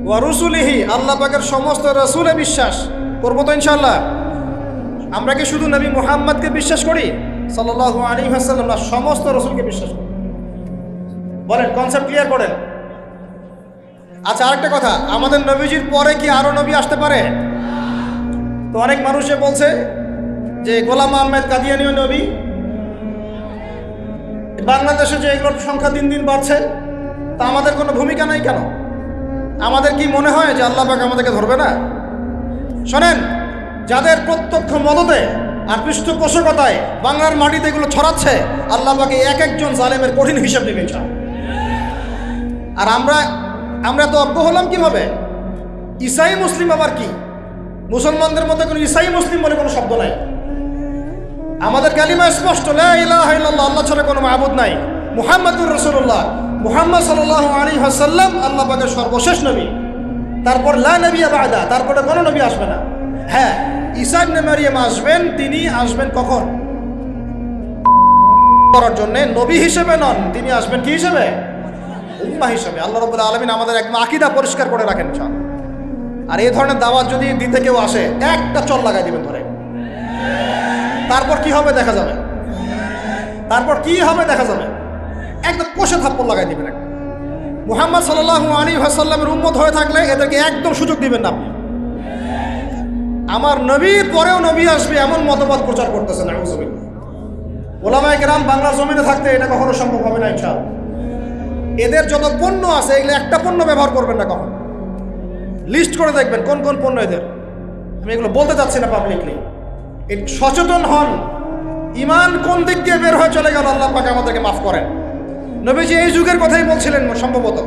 ওয়া রুসুলিহি, আল্লাহ পাকের সমস্ত রাসূলে বিশ্বাস করব তো ইনশাআল্লাহ? আমরা কি শুধু নবী মুহাম্মদকে বিশ্বাস করি সাল্লাল্লাহু আলাইহি ওয়াসাল্লাম, না সমস্ত রাসূলকে বিশ্বাস করি? বলেন, কনসেপ্ট ক্লিয়ার করেন। আচ্ছা, আরেকটা কথা, আমাদের নবীজির পরে কি আরো নবী আসতে পারে? তো অনেক মানুষে বলছে যে গোলাম আহমেদ কাদিয়ানীও নবী। বাংলাদেশে যে এগুলোর সংখ্যা দিন দিন বাড়ছে, তা আমাদের কোনো ভূমিকা নাই কেন? আমাদের কি মনে হয় যে আল্লাহ পাক আমাদেরকে ধরবে না? শোনেন, যাদের প্রত্যক্ষ মদতে আর পৃষ্ঠপোষকতায় বাংলার মাটিতে এগুলো ছড়াচ্ছে, আল্লাহ পাক এক একজন জালেমের কঠিন হিসাব নেবেন। আর আমরা তো অজ্ঞ হলাম কিভাবে? ঈসাই মুসলিম আবার কি? মুসলমানদের মধ্যে কোনো ঈসাই মুসলিম বলে কোনো শব্দ নাই। আমাদের কালিমা স্পষ্ট, লা ইলাহা ইল্লাল্লাহ, আল্লাহ ছাড়া কোনো মাবুদ নাই, মুহাম্মাদুর রাসূলুল্লাহ, মুহাম্মদ সাল্লাল্লাহু আলাইহি ওয়াসাল্লাম আল্লাহ পাকের সর্বশেষ নবী। তারপর লা নবিয়্যা বা'দা, তারপরে কোনো নবী আসবে না। হ্যাঁ, ঈসা ইবনে মারইয়াম আসবেন, তিনি আসবেন কখন? করার জন্য, নবী হিসেবে নন, তিনি আসবেন কি হিসেবে? উম্মাহ হিসেবে। আল্লাহ রাব্বুল আলামিন আমাদের একদম আকীদা পরিষ্কার করে রাখেন ইনশাআল্লাহ। আর এই ধরনের দাওয়াত যদি দিতে কেউ আসে, একটা চল লাগাই দিবেন ধরে। তারপর কি হবে দেখা যাবে। একদম কষে থাপ্পড় লাগাই দিবেন। মুহাম্মদ সাল্লাল্লাহু আলাইহি ওয়াসাল্লামের উম্মত হয়ে থাকলে এদেরকে একদম সুযোগ দিবেন না আপনি। আমার নবীর পরেও নবী আসবে এমন মতবাদ প্রচার করতেছেন, নাউযুবিল্লাহ। ওলামায়ে কেরাম বাংলার জমিনে থাকতে এটা কখনো সম্ভব হবে না ইনশাআল্লাহ। এদের যত পণ্য আছে, এগুলো একটা পণ্য ব্যবহার করবেন না কখন। লিস্ট করে দেখবেন কোন কোন পণ্য এদের। আমি এগুলো বলতে চাচ্ছি না পাবলিকলি। সচেতন হন, ইমান কোন দিক দিয়ে বের হয়ে চলে গেল, আল্লাহ পাক আমাদেরকে মাফ করেন। নবীজি এই যুগের কথাই বলছিলেন সম্ভবত,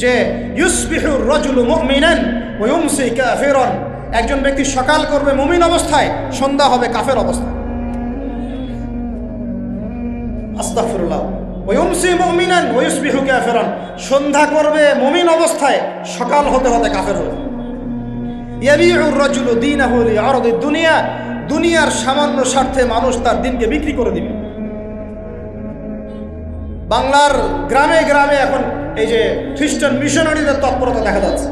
যে ইউসবিহুর রাজুলু মুমিনান ওয়া ইউমসি কাফিরান, একজন ব্যক্তি সকাল করবে মুমিন অবস্থায়, সন্ধ্যা হবে কাফের অবস্থায়। আস্তাগফিরুল্লাহ। ওয়া ইউমসি মুমিনান ওয়া ইউসবিহু কাফিরান, সন্ধ্যা করবে মুমিন অবস্থায়, সকাল হতে হতে কাফের হবে। ইয়াবিউর রাজুলু দীনাহু লিআরদিদ দুনিয়া, দুনিয়ার সামান্য স্বার্থে মানুষ তার দিনকে বিক্রি করে দিবে। বাংলার গ্রামে গ্রামে এখন এই যে খ্রিস্টান মিশনারিদের তৎপরতা দেখা যাচ্ছে,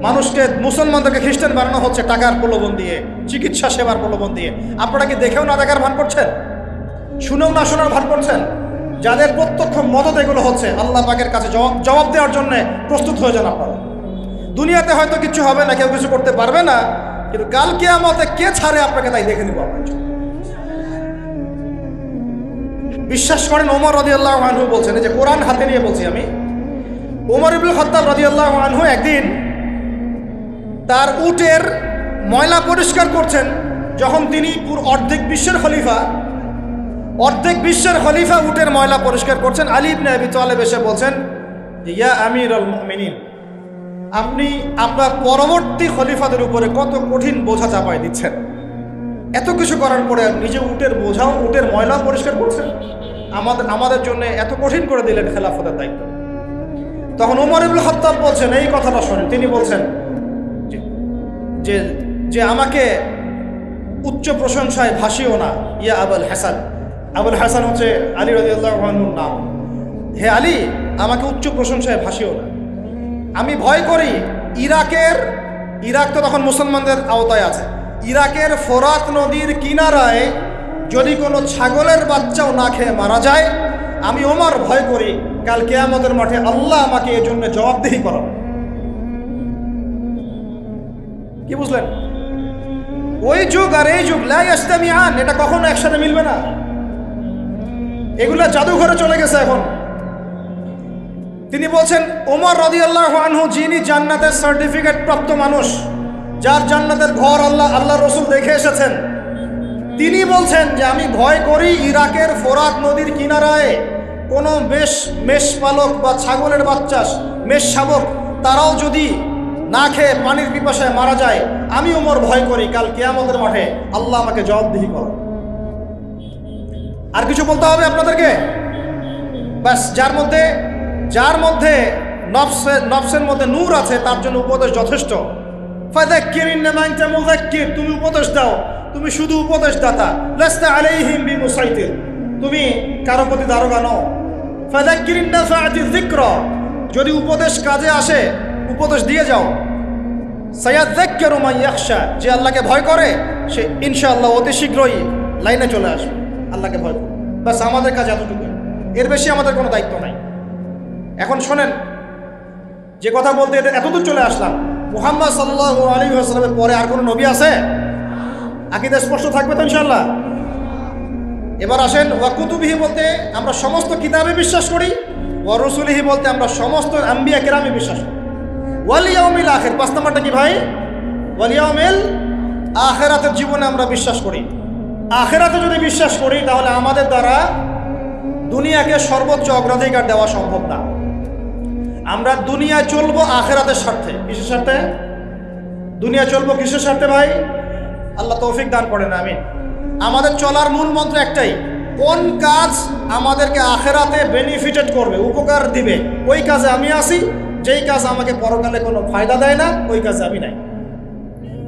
মানুষকে মুসলমানদেরকে খ্রিস্টান বানানো হচ্ছে টাকার প্রলোভন দিয়ে, চিকিৎসা সেবার প্রলোভন দিয়ে। আপনারা কি দেখেও না দেখার ভান করছেন, শুনেও না শোনার ভান করছেন? যাদের প্রত্যক্ষ মদত এগুলো হচ্ছে, আল্লাহ পাকের কাছে জবাব দেওয়ার জন্য প্রস্তুত হয়ে যান আপনারা। দুনিয়াতে হয়তো কিছু হবে না, কেউ কিছু করতে পারবে না, কিন্তু কাল কিয়ামতে কে ছাড়ে আপনাকে, তাই দেখে নিব আপনার। বিশ্বাস করেন ওমর রাদিয়াল্লাহু আনহু বলছেন, এই যে কোরআন হাতে নিয়ে বলছি আমি, ওমর ইবনুল খাত্তাব রাদিয়াল্লাহু আনহু একদিন তার উটের ময়লা পরিষ্কার করছেন, যখন তিনি অর্ধেক বিশ্বের খলিফা উটের ময়লা পরিষ্কার করছেন। আলী ইবনে আবি তালেব এসে বলছেন, ইয়া আমিরুল মুমিনিন, আপনি আপনার পরবর্তী খলিফাদের উপরে কত কঠিন বোঝা চাপায় দিচ্ছেন, এত কিছু করার পরে নিজে উটের বোঝাও, উটের ময়লা পরিষ্কার করছেন, আমাদের জন্য এত কঠিন করে দিলেন খেলাফতের দায়িত্ব। তখন ওমর ইবনুল খাত্তাব বলছেন, এই কথাটা শোনেন, তিনি বলছেন যে আমাকে উচ্চ প্রশংসায় ভাসিও না, ইয়া আবুল হাসান। আবুল হাসান হচ্ছে আলী রাদিয়াল্লাহু আনহুর নাম। হে আলী, আমাকে উচ্চ প্রশংসায় ভাসিও না, আমি ভয় করি ইরাক তো তখন মুসলমানদের আওতায় আছে, ইরাকের ফোরাত নদীর কিনারায় যদি কোনো ছাগলের বাচ্চাও না খেয়ে মারা যায়, আমি ওমর ভয় করি কাল কিয়ামতের মাঠে আল্লাহ আমাকে এর জন্য জবাবদিহি করাবে। কি বুঝলেন? ওই যুগ আর এই যুগ লা ইয়াস্তামিআন, এটা কখনো একসাথে মিলবে না। এগুলা জাদুঘরে চলে গেছে এখন। তিনি বলছেন ওমর রাদিয়াল্লাহু আনহু, যিনি জান্নাতের সার্টিফিকেট প্রাপ্ত মানুষ, যার জান্নাতের ঘর আল্লাহ রসুল দেখে এসেছেন, তিনি বলছেন যে আমি ভয় করি ইরাকের ফোরাত নদীর কিনারায় কোনো মেষপালক বা ছাগলের বাচ্চা, মেষ শাবক, তারাও যদি না খেয়ে পানির পিপাসায় মারা যায়, আমি ওমর ভয় করি কাল কিয়ামতের মাঠে আল্লাহ আমাকে জবাবদিহি করো। আর কিছু বলতে হবে আপনাদেরকে? বাস, যার মধ্যে নফসের মধ্যে নূর আছে তার জন্য উপদেশ যথেষ্ট। ফাযাক্কির ইন্নামা আনতা মুযাক্কির, তুমি উপদেশ দাও, তুমি শুধু উপদেশ দাতা। লাস্তা আলাইহিম বিমুসাইতির, তুমি কারো প্রতি দারোগা নও। ফাযাক্কির ইন নাফাআতিয যিকরা, যদি উপদেশ কাজে আসে উপদেশ দিয়ে যাও। সায়াযাক্কারু মান ইয়াখশা, যে আল্লাহকে ভয় করে সে ইনশাআল্লাহ অতি শীঘ্রই লাইনে চলে আসবে। আল্লাহকে ভয় করে, বাস আমাদের কাজ এতটুকু, এর বেশি আমাদের কোনো দায়িত্ব নাই। এখন শোনেন, যে কথা বলতে এতদূর চলে আসলাম, মুহাম্মদ সাল্লাল্লাহু আলাইহি ওয়াসাল্লামের পরে আর কোনো নবী আছে? আকীদা স্পষ্ট থাকবে তো ইনশাআল্লাহ। এবার আসেন, ওয়া কুতুবিহি বলতে আমরা সমস্ত কিতাবে বিশ্বাস করি, ওয়া রুসুলিহি বলতে আমরা সমস্ত আম্বিয়া কেরামে বিশ্বাস করি। ওয়াল ইয়াউমিল আখির, 5 নম্বরটা কি ভাই? ওয়াল ইয়াউমিল আখিরাতের জীবনে আমরা বিশ্বাস করি। আখিরাতে যদি বিশ্বাস করি তাহলে আমাদের দ্বারা দুনিয়াকে সর্বোচ্চ অগ্রাধিকার দেওয়া সম্ভব না। আমরা দুনিয়ায় চলবো আখিরাতের স্বার্থে। কিসের স্বার্থে? দুনিয়া চলবো কিসের স্বার্থে ভাই? আল্লাহ তৌফিক দান করেন, আমিন। আমাদের চলার মূল মন্ত্র একটাই, কোন কাজ আমাদেরকে আখিরাতে বেনিফিটেড করবে, উপকার দিবে, ওই কাজে আমি আসি। যেই কাজ আমাকে পরকালে কোনো ফায়দা দেয় না, ওই কাজে আমি নাই।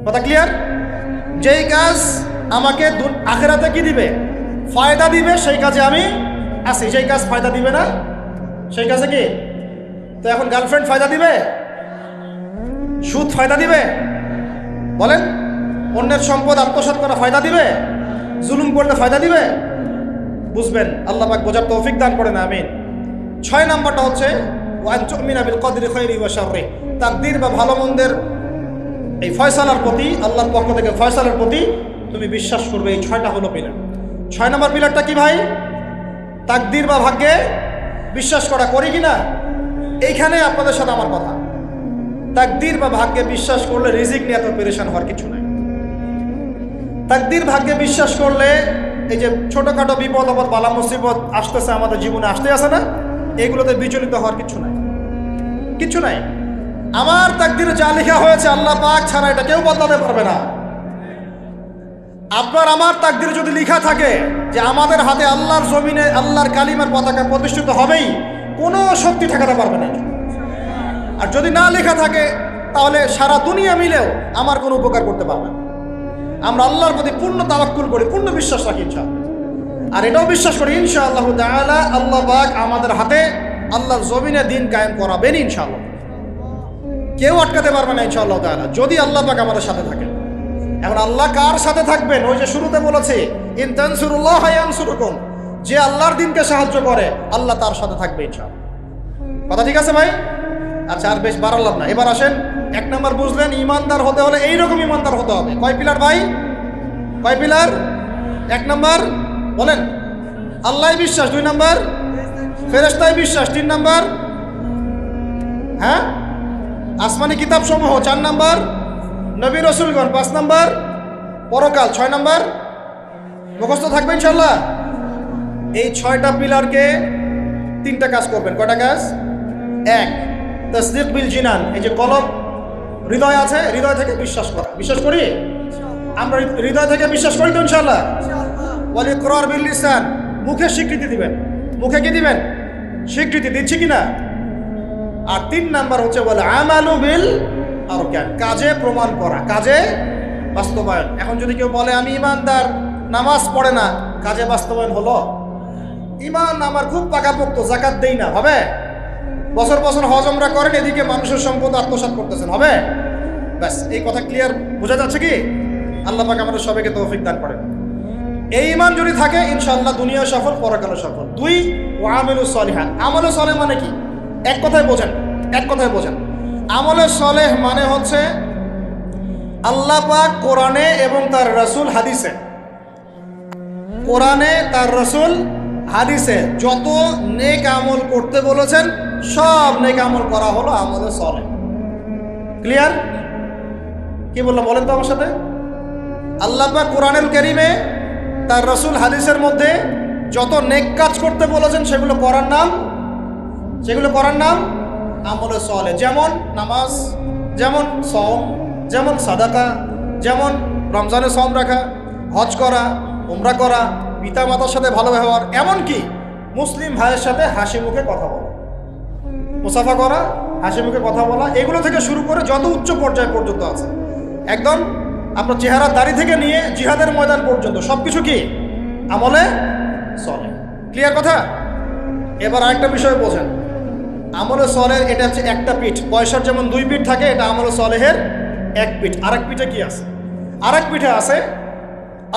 কথা ক্লিয়ার? যেই কাজ আমাকে আখিরাতে কি দিবে, ফায়দা দিবে, সেই কাজে আমি আসি। যেই কাজ ফায়দা দিবে না, সেই কাজে কি? তো এখন গার্লফ্রেন্ড ফায়দা দিবে? সুদ ফায়দা দিবে? বলেন, অন্যের সম্পদ আত্মসাৎ করা ফায়দা দিবে? জুলুম করলে ফায়দা দিবে? বুঝবেন, আল্লাহ পাক বোঝার তৌফিক দান করেন, আমিন। 6 নম্বরটা হচ্ছে ওয়ান তুমিনা বিল কদরি খায়রি ওয়া শাররি, তাকদীর বা ভালো মন্দের এই ফয়সালার প্রতি, আল্লাহর পক্ষ থেকে ফয়সালার প্রতি তুমি বিশ্বাস করবে। এই 6টা হলো পিলার। 6 নম্বর পিলারটা কি ভাই? তাকদীর বা ভাগ্যে বিশ্বাস করা, করি কিনা? এইখানে আপনাদের সাথে আমার কথা। তাকদীর বা ভাগ্যে বিশ্বাস করলে রিজিক নিয়ে এত পেরেশান হওয়ার কিছু নাই। তাকদীর ভাগ্যে বিশ্বাস করলে এই যে ছোটখাটো বিপদ আপদ বালা মুসিবত আসতেছে আমাদের জীবনে, আসতে আসে না, এগুলোতে বিচলিত হওয়ার কিছু নাই, কিচ্ছু নাই। আমার তাকদিরে যা লেখা হয়েছে আল্লাহ পাক ছাড়া এটা কেউ বদলাতে পারবে না। আপনার আমার তাকদিরে যদি লেখা থাকে যে আমাদের হাতে আল্লাহর জমিনে আল্লাহর কালিমার পতাকা প্রতিষ্ঠিত হবেই, কোনো শক্তি ঠেকাতে পারবে না। আর যদি না লেখা থাকে তাহলে সারা দুনিয়া মিলেও আমার কোনো উপকার করতে পারবে না। আমরা আল্লাহর প্রতি পূর্ণ তাওয়াক্কুল করি, পূর্ণ বিশ্বাস রাখি ইনশাআল্লাহ। আর এটাও বিশ্বাস করি ইনশাআল্লাহ তাআলা আল্লাহ পাক আমাদের হাতে আল্লাহর জমিনে দিন কায়েম করাবেন ইনশাআল্লাহ। কেউ আটকাতে পারবে না ইনশাআল্লাহ তাআলা, যদি আল্লাহ পাক আমাদের সাথে থাকে। এখন আল্লাহ কার সাথে থাকবেন? ওই যে শুরুতে বলেছে ইন তানসুরুল্লাহ ইয়ানসুরুকুম, যে আল্লাহর দিনকে সাহায্য করে আল্লাহ তার সাথে থাকবে ইনশাআল্লাহ। কথা ঠিক আছে ভাই? আচ্ছা, আর বেশ বাড়ালাম না, এবার আসেন। এক নাম্বার বুঝলেন, ইমানদার হতে হলে এইরকম ইমানদার হতে হবে। কয় পিলার ভাই? কয় পিলার? এক নাম্বার বলেন আল্লাহ বিশ্বাস, দুই নাম্বার ফেরেশতায় বিশ্বাস, তিন নাম্বার হ্যাঁ আসমানি কিতাব সমূহ, চার নাম্বার নবী রসুলগণ, পাঁচ নাম্বার পরকাল, ছয় নাম্বার মুখস্থ থাকবে ইনশাল্লাহ। এই ছয়টা পিলারকে তিনটা কাজ করবেন। কয়টা কাজ? এক, তাসদীক বিল জিনান, এই যে কলব হৃদয় আছে, হৃদয় থেকে বিশ্বাস করা। বিশ্বাস করি আমরা, হৃদয় থেকে বিশ্বাস করি তো ইনশাআল্লাহ। ওয়াল ইকরার বিল লিসান, মুখে স্বীকৃতি দিবেন। মুখে কি দিবেন? স্বীকৃতি দিচ্ছি কিনা। আর তিন নাম্বার হচ্ছে ওয়াল আমালু বিল আরকান, কাজে প্রমাণ করা, কাজে বাস্তবায়ন। এখন যদি কেউ বলে আমি ইমানদার, নামাজ পড়ে না, কাজে বাস্তবায়ন হলো? ইমান আমার খুব পাকাপোক্ত, যাকাত দেই না, হবে? বছর বছর হজ উমরা করেন, এদিকে মানুষের সম্পদ আত্মসাৎ করতেছেন, হবে? ব্যাস, এই কথা ক্লিয়ার বোঝা যাচ্ছে কি? আল্লাহ পাক আমাদের সবাইকে তৌফিক দান করেন। এই ইমান যদি থাকে ইনশাআল্লাহ দুনিয়া সফল, পরকালে সফল। দুই, ওয়া আমিলুস সলিহাত, আমলে সলেহ মানে কি? এক কথায় বোঝেন, এক কথায় বোঝেন। আমলে সলেহ মানে হচ্ছে আল্লাহ পাক কোরআনে এবং তার রাসূল হাদিসে, কোরআনে তার রাসূল হাদিসে যত নেক আমল করতে বলেছেন সব নেক আমল করা হলো আমলে সলেহ। ক্লিয়ার? কি বললাম বলেন তো আমার সাথে? আল্লাহ পাক কোরআনুল কারীমে তার রাসূল হাদিসের মধ্যে যত নেক কাজ করতে বলেছেন সেগুলো করার নাম, সেগুলো করার নাম আমলে সলেহ। যেমন নামাজ, যেমন সওম, যেমন সাদাকা, যেমন রমজানে সওম রাখা, হজ করা, উমরা করা, পিতা মাতার সাথে ভালো ব্যবহার, এমনকি মুসলিম ভাইয়ের সাথে হাসি মুখে কথা বলা, মুসাফা করা, হাসি মুখে কথা বলা, এগুলো থেকে শুরু করে যত উচ্চ পর্যায় পর্যন্ত আছে, একদম আপনার চেহারা দাড়ি থেকে নিয়ে জিহাদের ময়দান পর্যন্ত সবকিছু কি আমলে সলেহ। ক্লিয়ার কথা? এবার আরেকটা বিষয় বোঝেন। আমলে সলেহ এটা হচ্ছে একটা পিঠ, পয়সার যেমন দুই পিঠ থাকে, এটা আমলে সলেহের এক পিঠ। আরেক পিঠে কি আছে? আরেক পিঠে আছে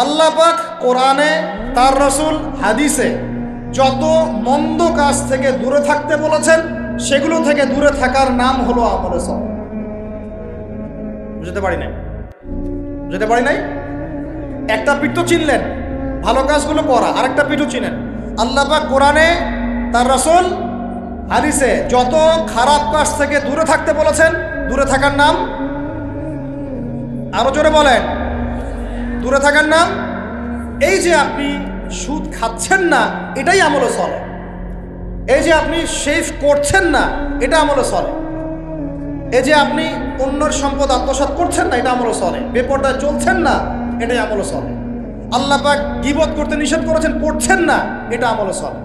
আল্লাহ পাক কোরআনে তার রাসূল হাদিসে যত মন্দ কাজ থেকে দূরে থাকতে বলেছেন সেগুলো থেকে দূরে থাকার নাম হলো আমলে সলেহ। বুঝতে পারি নাই? বুঝতে পারি নাই? একটা পিঠ তো চিনলেন, ভালো কাজগুলো করা, আরেকটা পিঠও চিনেন। আল্লাহ পাক কোরআনে তার রাসূল হাদিসে যত খারাপ কাজ থেকে দূরে থাকতে বলেছেন, দূরে থাকার নাম, আরো জোরে বলেন, দূরে থাকার নাম। এই যে আপনি সুদ খাচ্ছেন না, এটাই আমলে সলেহ। এই যে আপনি শেভ করছেন না, এটা আমলে সলেহ। এই যে আপনি অন্যের সম্পদ আত্মসাৎ করছেন না, এটা আমলে সলেহ। বেপরদায় চলছেন না, এটাই আমলে সলেহ। আল্লাহ পাক গীবত করতে নিষেধ করেছেন, করছেন না, এটা আমলে সলেহ।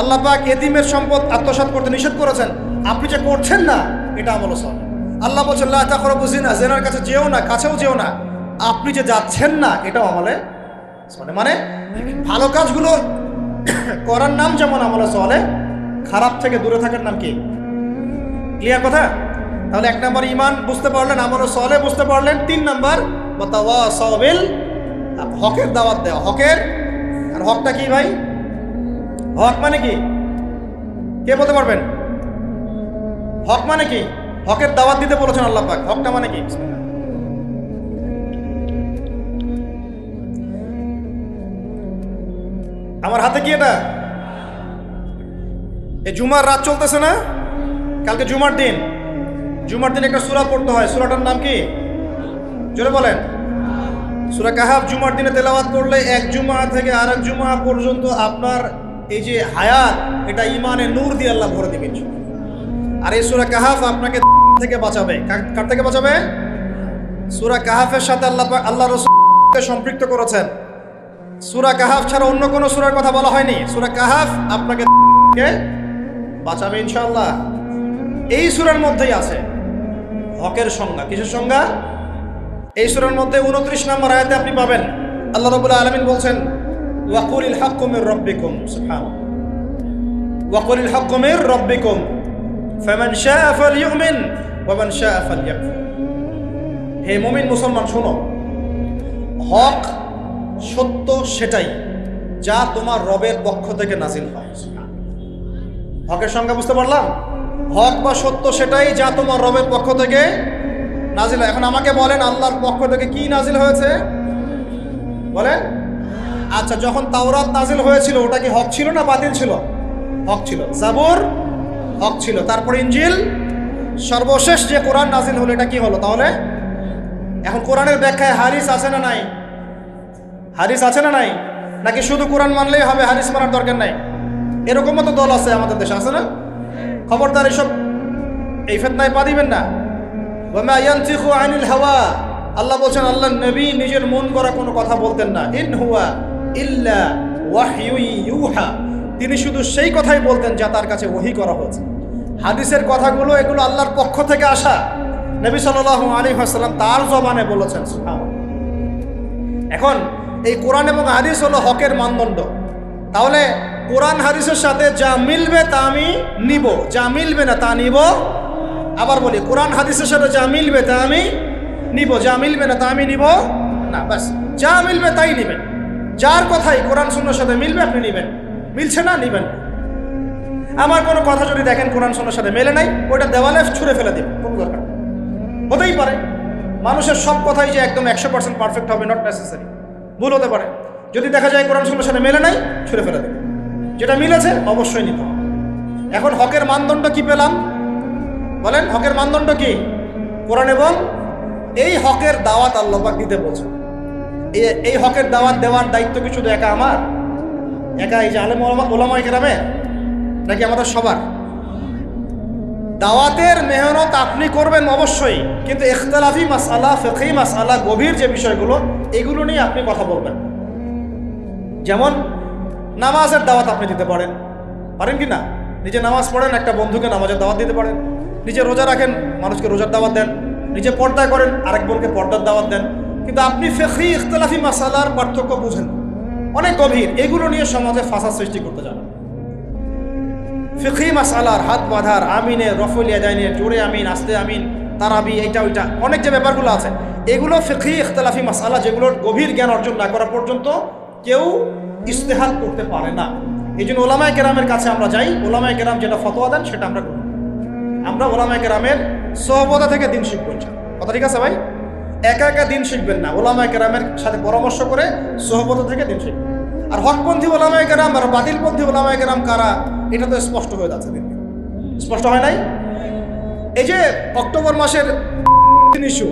আল্লাহ পাক এতিমের সম্পদ আত্মসাৎ করতে নিষেধ করেছেন, আপনি যে করছেন না, এটা আমলে সলেহ। আল্লাহ বলছেন লা তাকরাবু জিনা, জিনার কাছে যেও না, কাছেও যেও না, আপনি যে যাচ্ছেন না, এটাও আমলে সলেহ। মানে ভালো কাজগুলো করার নাম যেমন আমলে সলেহ, খারাপ থেকে দূরে থাকার নাম কি? ক্লিয়ার কথা? তাহলে এক নাম্বার ইমান বুঝতে পারলেন, আমলে সলেহ বুঝতে পারলেন। তিন নাম্বার ওয়াতাওয়াসাউ বিল হক, হকের দাওয়াত দেওয়া। হকের, আর হকটা কি ভাই? হক মানে কি? কে বলতে পারবেন? হক মানে কি? হকের দাওয়াত দিতে বলেছেন আল্লাহ পাক। হকটা মানে কি? আমার হাতে কি এটা? এই জুমার রাত চলতেছে না, কালকে জুমার দিন। জুমার দিন একটা সূরা পড়তে হয়, সূরাটার নাম কি? জোরে বলেন। সূরা কাহাফ জুমার দিনে তেলাওয়াত করলে এক জুমা থেকে আরেক জুমা পর্যন্ত আপনার এই যে হায়াত, এটা ইমানে নূর দিয়ে আল্লাহ ভরে দিবেন। আর এই সূরা কাহাফ আপনাকে থেকে বাঁচাবে। কার থেকে বাঁচাবে? সূরা কাহাফের সাথে আল্লাহ রাসূলকে সম্পৃক্ত করেছেন। সূরা কাহাফ ছাড়া অন্য কোনো সূরার কথা বলা হয়নি। সূরা কাহাফ আপনাকে বাঁচাবে ইনশাআল্লাহ। এই সূরার মধ্যেই আছে হকের সংজ্ঞা। কিসের সংজ্ঞা? এই সূরার মধ্যে 29 নম্বর আয়াতে আপনি পাবেন আল্লাহ রাব্বুল আলামিন বলছেন, ওয়াকুলিল হাক্কু মির রাব্বিকুম, সুবহানাল্লাহ, ওয়াকুলিল হাক্কু মির রাব্বিকুম ফামান শাআ ফালইউমিন ওয়া মান শাআ ফালইয়াকফুর। হে মুমিন মুসলমান শোনো, হক সত্য সেটাই যা তোমার রবের পক্ষ থেকে নাজিল হয়। হকের সংজ্ঞা বুঝতে পারলাম? হক বা সত্য সেটাই যা তোমার রবের পক্ষ থেকে নাজিল হয়। এখন আমাকে বলেন আল্লাহর পক্ষ থেকে কি নাজিল হয়েছে বলেন? আচ্ছা, যখন তাওরাত নাজিল হয়েছিল ওটা কি হক ছিল না বাতিল ছিল? হক ছিল। জাবুর হক ছিল। তারপর ইনজিল, সর্বশেষ যে কোরআন নাজিল হলো এটা কি হলো তাহলে? এখন কোরআনের ব্যাখ্যায় হাদিস আছে না নাই? হাদিস আছে না নাই? নাকি শুধু কোরআন মানলেই হবে, হাদিস মানার দরকার নাই? এরকমও তো দল আছে আমাদের দেশে, আছে না? খবরদার এসব এই ফিতনায় পা দিবেন না। ওয়া মা ইয়ানতিকু আনিল হাওয়া, আল্লাহ বলছেন আল্লাহর নবী নিজের মন গড়া কোনো কথা বলতেন না। ইন হুয়া ইল্লা ওয়াহয়ু ইউহা, তিনি শুধু সেই কথাই বলতেন যা তার কাছে ওহী করা হয়েছে। হাদিসের কথাগুলো এগুলো আল্লাহর পক্ষ থেকে আসা। নবী সাল্লাল্লাহু আলাইহি ওয়াসাল্লাম তার জবানে বলেছেন, সুবহানাল্লাহ। এখন এই কোরআন এবং হাদিস হলো হকের মানদণ্ড। তাহলে কোরআন হাদিসের সাথে যা মিলবে তা আমি নিব, যা মিলবে না তা নিব। আবার বলি, কোরআন হাদিসের সাথে যা মিলবে তা আমি নিব, যা মিলবে না তা আমি নিব না। বাস, যা মিলবে তাই নিবেন। যার কথাই কোরআন সুন্নাহর সাথে মিলবে আপনি নিবেন, মিলছে না নিবেন। আমার কোনো কথা যদি দেখেন কোরআন সুন্নাহর সাথে মেলে নাই, ওইটা দেওয়ালে ছুঁড়ে ফেলে দিন, কোনো দরকার নেই। হতেই পারে মানুষের সব কথাই যে একদম 100% পারফেক্ট হবে, নট নেসেসারি, ভুল হতে পারে। যদি দেখা যায় কোরআন সুন্নাহর সাথে মেলে নাই, ছুঁড়ে ফেলে দিন। যেটা মিলেছে অবশ্যই নিতে হবে। এখন হকের মানদণ্ড কি পেলাম বলেন? হকের মানদণ্ড কি? কোরআন এবং এই হকের দাওয়াত আল্লাহ পাক দিতে বলছেন। এই হকের দাওয়াত দেওয়ার দায়িত্ব কি শুধু একা আমার, একা এই যে আলেম ওলামায়ে কেরামের, নাকি আমাদের সবার? দাওয়াতের মেহনত আপনি করবেন অবশ্যই, কিন্তু ইখতিলাফি মাসআলা, ফিকহি মাসআলা, গভীর যে বিষয়গুলো এগুলো নিয়ে আপনি কথা বলবেন। যেমন নামাজের দাওয়াত আপনি দিতে পারেন কি না? নিজে নামাজ পড়েন, একটা বন্ধুকে নামাজের দাওয়াত দিতে পারেন। নিজে রোজা রাখেন, মানুষকে রোজার দাওয়াত দেন। নিজে পর্দা করেন, আরেক বোনকে পর্দার দাওয়াত দেন। কিন্তু আপনি ফিকহি ইখতিলাফি মাসআলার পার্থক্য বুঝেন, অনেক গভীর, এগুলো নিয়ে সমাজে ফাসাদ সৃষ্টি করতে যান। ফিকহি মাসআলার হাত বাঁধার, আমিনের, রফুল ইয়াদাইনের, জোরে আমিন, আস্তে আমিন, তারাবি, এইটা ওইটা অনেক যে ব্যাপারগুলো আছে, এগুলো ফিকহি ইখতিলাফি মাসআলা, যেগুলোর গভীর জ্ঞান অর্জন না করা পর্যন্ত কেউ ইজতিহাদ করতে পারে না। এই জন্য ওলামায়ে কেরামের কাছে আমরা যাই, ওলামায়ে কেরাম যেটা ফতোয়া দেন সেটা আমরা করি। আমরা ওলামায়ে কেরামের সোহবতা থেকে দিন শিখবো ইনশাআল্লাহ। কথা ঠিক আছে ভাই? একা একা দিন শিখবেন না, ওলামায়ে কেরামের সাথে পরামর্শ করে সোহবতা থেকে দিন শিখবেন। আর হকপন্থী ওলামায়ে কেরাম আর বাতিলপন্থী ওলামায়ে কেরাম কারা, এটা তো স্পষ্ট হয়ে যাচ্ছে। স্পষ্ট হয় নাই? এই যে অক্টোবর মাসের ইস্যু,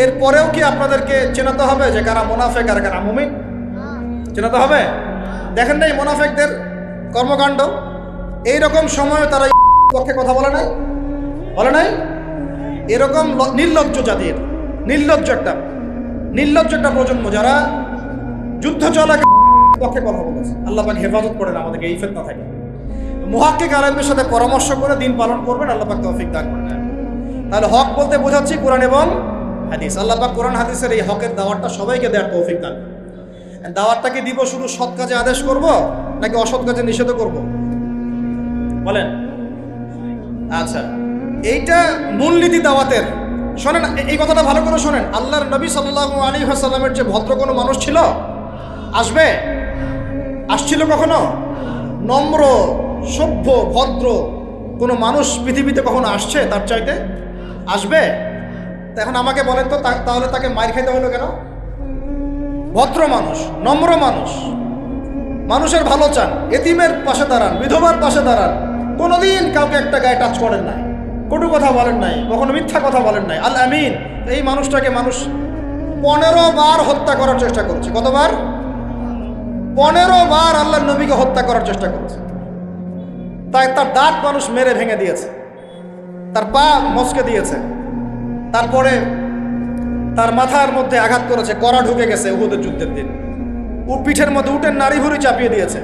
এরপরেও কি আপনাদেরকে চেনাতে হবে যে কারা মুনাফিক আর কারা মুমিন? চেনাতে হবে। দেখেন নাই মুনাফিকদের কর্মকাণ্ড? এইরকম সময় তারা পক্ষে কথা বলে নাই, বলে নাই? এরকম নির্লজ্জ জাতির, নির্লজ্জ একটা প্রজন্ম যারা যুদ্ধ চলা পক্ষে কথা বলেছে। আল্লাহ পাক হেফাজত করেন আমাদেরকে এই ফিতনা থেকে। মুহাক্কিক আলেমদের সাথে পরামর্শ করে দিন পালন করবেন, আল্লাহ পাক তৌফিক দান করেন। তাহলে হক বলতে বোঝাচ্ছি কোরআন এবং হাদিস। আল্লাহ পাক কোরআন হাদিসের এই হকের দাওয়াতটা সবাইকে দেওয়ার তৌফিক দান। দাওয়াতটাকে দিব শুধু সৎ কাজে আদেশ করব নাকি অসৎ কাজে নিষেধ করব বলেন? আচ্ছা, এইটা মূলনীতি দাওয়াতের। শোনেন, এই কথাটা ভালো করে শোনেন। আল্লাহর নবী সাল্লাল্লাহু আলাইহি ওয়াসাল্লামের যে ভদ্র কোনো মানুষ ছিল, আসছিল কখনো? নম্র, সভ্য, ভদ্র কোনো মানুষ পৃথিবীতে কখনো আসছে তার চাইতে? আসবে? এখন আমাকে বলেন তো, তাহলে তাকে মার খাইতে হলো কেন? ভদ্র মানুষ, নম্র মানুষ, মানুষের ভালো চান, এতিমের পাশে দাঁড়ান, বিধবার পাশে দাঁড়ান, কোনোদিন কাউকে একটা গায়ে টাচ করেন নাই, কটু কথা বলেন নাই, কখনো মিথ্যা কথা বলেন নাই, আল আমিন। এই মানুষটাকে মানুষ 15 বার হত্যা করার চেষ্টা করেছে। কতবার? 15 বার আল্লাহর নবীকে হত্যা করার চেষ্টা করেছে। তাই তার দাঁত মানুষ মেরে ভেঙে দিয়েছে, তার পা মচকে দিয়েছে, তারপরে তার মাথার মধ্যে আঘাত করেছে, কড়া ঢুকে গেছে উহুদের যুদ্ধের দিন। ও পিঠের মধ্যে উটের নাড়ি ভুড়ি চাপিয়ে দিয়েছে,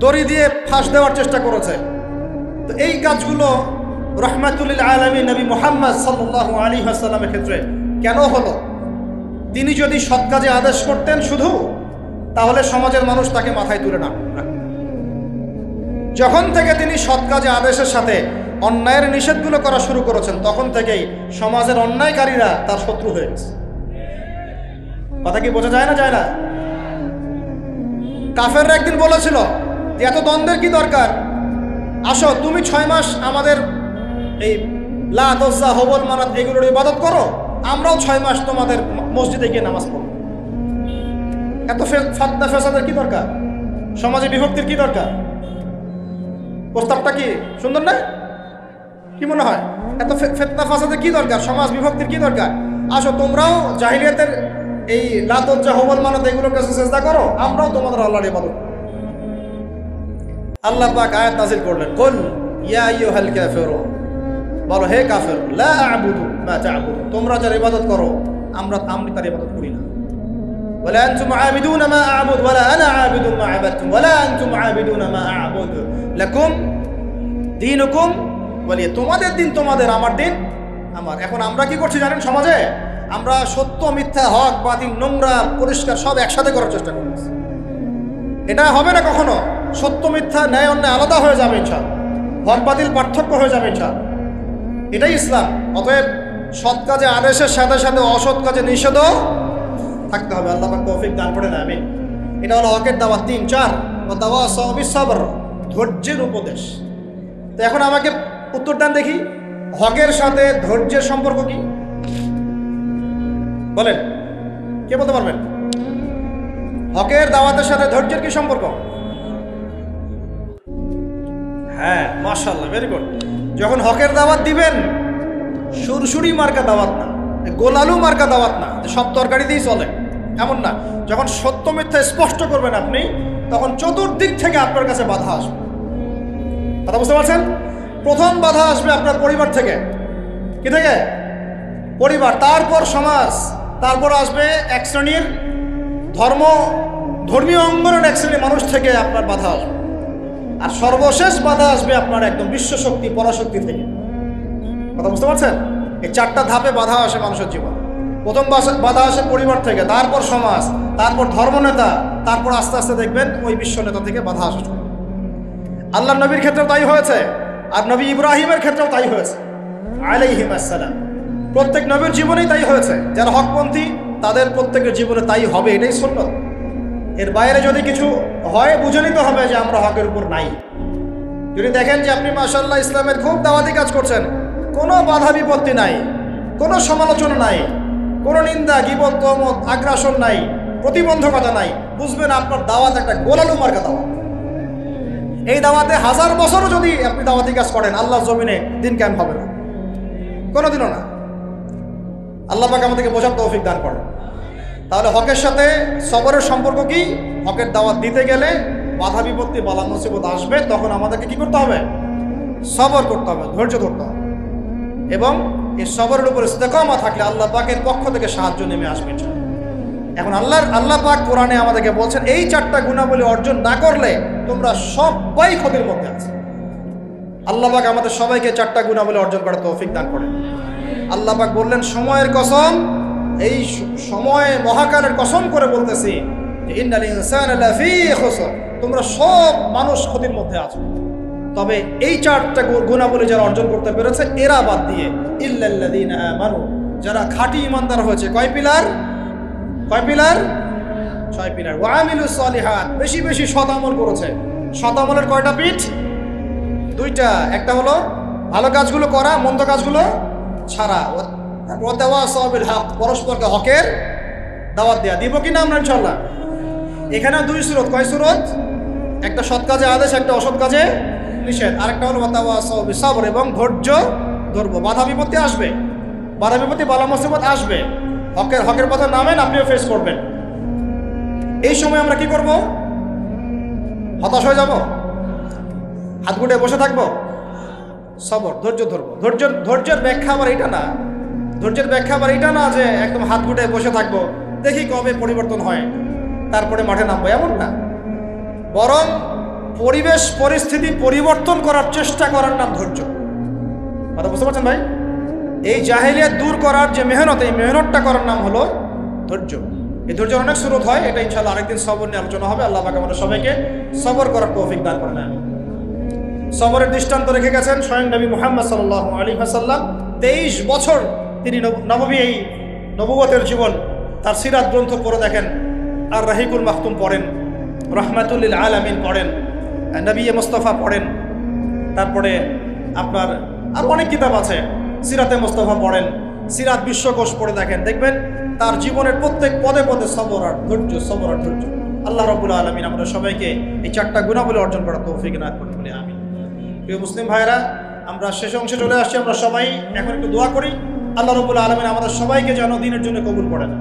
দড়ি দিয়ে ফাঁস দেওয়ার চেষ্টা করেছে। তো এই কাজগুলো রহমাতুল্লিল আলামিন নবী মুহাম্মদ সাল্লাল্লাহু আলাইহি ওয়াসাল্লামের ক্ষেত্রে কেন হলো? তিনি যদি সৎ কাজে আদেশ করতেন শুধু, তাহলে সমাজের মানুষ তাকে মাথায় তুলে না। যখন থেকে তিনি সৎ কাজে আদেশের সাথে অন্যায়ের নিষেধগুলো করা শুরু করেছেন, তখন থেকেই সমাজের অন্যায়কারীরা তার শত্রু হয়ে গেছে। কথা কি বোঝা যায় না? যায় না? কাফেররা একদিন বলেছিল যে এত দ্বন্দ্বের কি দরকার, আসো তুমি 6 মাস আমাদের এই লাত ওজ্জা হবল মানাত এগুলোর ইবাদত করো, আমরাও 6 মাস তোমাদের মসজিদে গিয়ে নামাজ পড়ব। এত ফাতনা ফেসাদের কি দরকার? সমাজে বিভক্তির কি দরকার? প্রস্তাবটা কি সুন্দর না? কি মনে হয়? এত ফিতনা ফাসাদের কি দরকার? সমাজ বিভক্তির কি দরকার? আসো তোমরাও জাহিলিয়াতের এই লাত ওজ্জা হবল মানাত এগুলোর কাছে সিজদা করো, আমরাও তোমাদের আল্লাহর ইবাদত করব। আল্লাহ পাক আয়াত নাযিল করলেন, কুল ইয়া আইয়ুহাল কাফিরুন, বলো হে কাফের, লা আ'বুদু মা তা'বুদুন, তোমরা যার ইবাদত করো আমি তার ইবাদত করি না। ওয়ালা আনতুম আ'বিদুনা মা আ'বুদু ওয়ালা আনা আ'বিদু মা আ'বাদতুম ওয়ালা আনতুম আ'বিদুনা মা আ'বুদু লাকুম দীনুকুম ওয়ালিয়া, তোমাদের দিন তোমাদের, আমার দিন আমার। এখন আমরা কি করছি জানেন? সমাজে আমরা সত্য মিথ্যা, হক বাতিল, নোংরা পরিষ্কার সব একসাথে করার চেষ্টা করছি। এটা হবে না কখনো। সত্য মিথ্যা, ন্যায় অন্যায় আলাদা হয়ে যাবে ইনশাআল্লাহ, হক বাতিল পার্থক্য হয়ে যাবে ইনশাআল্লাহ। এটাই ইসলাম। অতএব সৎ কাজে আদেশের সাথে সাথে অসৎ কাজে নিষেধও থাকতে হবে। আল্লাহ পাক তৌফিক দান করেন, আমিন। এটা হলো হকের দাওয়াত। 3, 4 ওয়াতাওয়াসাউ বিস-সাবর, ধৈর্যের উপদেশ। তো এখন আমাকে উত্তর দেন দেখি, হকের সাথে ধৈর্যের সম্পর্ক কি? বলেন, কে বলতে পারবেন? হকের দাওয়াতের সাথে ধৈর্যের কি সম্পর্ক? হ্যাঁ, মাশাআল্লাহ, ভেরি গুড। যখন হকের দাওয়াত দিবেন, সুরসুরি মার্কা দাওয়াত না, গোলালু মার্কা দাওয়াত না, সব তরকারি দিয়েই চলে, এমন না। যখন সত্য মিথ্যা স্পষ্ট করবেন আপনি, তখন চতুর্দিক থেকে আপনার কাছে বাধা আসবে। কথা বুঝতে পারছেন? প্রথম বাধা আসবে আপনার পরিবার থেকে। কি থেকে? পরিবার, তারপর সমাজ, তারপর আসবে এক শ্রেণীর ধর্মীয় অঙ্গনের এক শ্রেণীর মানুষ থেকে আপনার বাধা আসবে। আর সর্বশেষ বাধা আসবে আপনার একদম বিশ্বশক্তি, পরাশক্তি থেকে। কথা বুঝতে পারছেন? এই 4টা ধাপে বাধা আসে মানুষের জীবন। প্রথম বাধা আসে পরিবার থেকে, তারপর সমাজ, তারপর ধর্মনেতা, তারপর আস্তে আস্তে দেখবেন ওই বিশ্ব নেতা থেকে বাধা আসে। আল্লাহ নবীর ক্ষেত্রেও তাই হয়েছে, আর নবী ইব্রাহিমের ক্ষেত্রেও তাই হয়েছে আলাইহিম আসসালাম। প্রত্যেক নবীর জীবনেই তাই হয়েছে। যারা হকপন্থী তাদের প্রত্যেকের জীবনে তাই হবে, এটাই সুন্নাত। এর বাইরে যদি কিছু হয়, বুঝে নিতে হবে যে আমরা হকের উপর নাই। যদি দেখেন যে আপনি মাশাআল্লাহ ইসলামের খুব দাওয়াতি কাজ করছেন, কোনো বাধা বিপত্তি নাই, কোনো সমালোচনা নাই, কোনো নিন্দা, গীবত, তহমত, আগ্রাসন নাই, প্রতিবন্ধকতা নাই, বুঝবেন আপনার দাওয়াত একটা গোলালু মার্কা দাওয়াত। এই দাওয়াতে 1000 বছরও যদি আপনি দাওয়াতি কাজ করেন, আল্লাহর জমিনে দিন কায়েম হবে না, কোনোদিনও না। আল্লাহ পাক আমাদেরকে বোঝার তৌফিক দান করেন। তাহলে হকের সাথে সবরের সম্পর্ক কি? হকের দাওয়াত দিতে গেলে বাধা বিপত্তি, বালা মুসিবত আসবে, তখন আমাদেরকে কি করতে হবে? সবর করতে হবে, ধৈর্য ধরতে হবে। এবং এই সবরের উপর ইস্তেকামা থাকলে আল্লাহ পাকের পক্ষ থেকে সাহায্য নেমে আসবে। এখন আল্লাহ পাক কোরআনে আমাদেরকে বলছেন, এই 4টা গুণাবলী অর্জন না করলে তোমরা সবাই ক্ষতির মধ্যে আছে। আল্লাহ পাক আমাদের সবাইকে 4টা গুণাবলী অর্জন করার তৌফিক দান করেন। আল্লাহ পাক বললেন, সময়ের কসম, এই সময় মহাকালের কসম করে বলতেছি যে ইন্নাল ইনসানা লাফি খুসর, তোমরা সব মানুষ ক্ষতির মধ্যে আছো। তবে এই 4টা গুণাবলী যারা অর্জন করতে পেরেছে, এরা বাদ দিয়ে ইল্লাল্লাযীনা আমানু, যারা খাঁটি ইমানদার হয়েছে। কয় পিলার? 6 পিলার। ওয়া আমিলুস সলিহাত, বেশি বেশি সৎ আমল করেছে। সৎ আমলের কয়টা পিঠ? 2টা। একটা হলো ভালো কাজগুলো করা, মন্দ কাজগুলো ছাড়া। ওয়াতাওয়াসাউ বিল হক, পরস্পরকে হকের দাওয়াত দেয়া। দিব কিনা আমরা ইনশাআল্লাহ? এখানে 2 সূরত। কয় সূরত? একটা সৎ কাজে আদেশ, একটা অসৎ কাজে নিষেধ। আরেকটা হলো ওয়াতাওয়াসাউ বিস সাবর, এবং ধৈর্য ধরবো। বাধা বিপত্তি আসবে, বাধা বিপত্তি, বালা মুসিবত আসবে, হকের পথে নামেন, আপনিও ফেস করবেন। এই সময় আমরা কি করব? হতাশ হয়ে যাব? হাত গুটে বসে থাকবো? সবর, ধৈর্য ধরবো। ধৈর্যের ব্যাখ্যা আবার এটা না, ধৈর্যের ব্যাখ্যা আবার এটা না যে একদম হাত গুটে বসে থাকবো, দেখি কবে পরিবর্তন হয় তারপরে মাঠে নামবো, এমন না। বরং পরিবেশ পরিস্থিতি পরিবর্তন করার চেষ্টা করার নাম ধৈর্য। কথা বুঝতে পারছেন ভাই? এই জাহেলিয়াত দূর করার যে মেহনত, এই মেহনতটা করার নাম হলো ধৈর্য। এই ধৈর্যের অনেক স্রোত হয়, এটা ইনশাআল্লাহ আরেকদিন সবর নিয়ে আলোচনা হবে। আল্লাহ পাক আমাদের সবাইকে সবর করার তৌফিক দান করেন। সবরের দৃষ্টান্ত রেখে গেছেন স্বয়ং নবী মুহাম্মদ সাল্লাল্লাহু আলাইহি ওয়াসাল্লাম। 23 বছর তিনি নববী, এই নবুয়তের জীবন, তার সিরাত গ্রন্থ পড়ে দেখেন, আর রাহিকুল মাখতুম পড়েন, রহমাতুল লিল আলামিন পড়েন, নবী মুস্তাফা পড়েন, তারপরে আপনার আর অনেক কিতাব আছে, সিরাতে মুস্তাফা পড়েন, সিরাত বিশ্বকোষ পড়ে দেখেন, দেখবেন তার জীবনের প্রত্যেক পদে পদে সবর আর ধৈর্য, সবর আর ধৈর্য। আল্লাহ রাব্বুল আলামিন আমাদের সবাইকে এই 4টা গুণাবলী অর্জন করার তৌফিক দান করুন বলে আমিন। প্রিয় মুসলিম ভাইরা, আমরা শেষ অংশে চলে আসছি। আমরা সবাই এখন একটু দোয়া করি, আল্লাহ রাব্বুল আলামিন আমাদের সবাইকে যেন দ্বীনের জন্য কবুল করেন।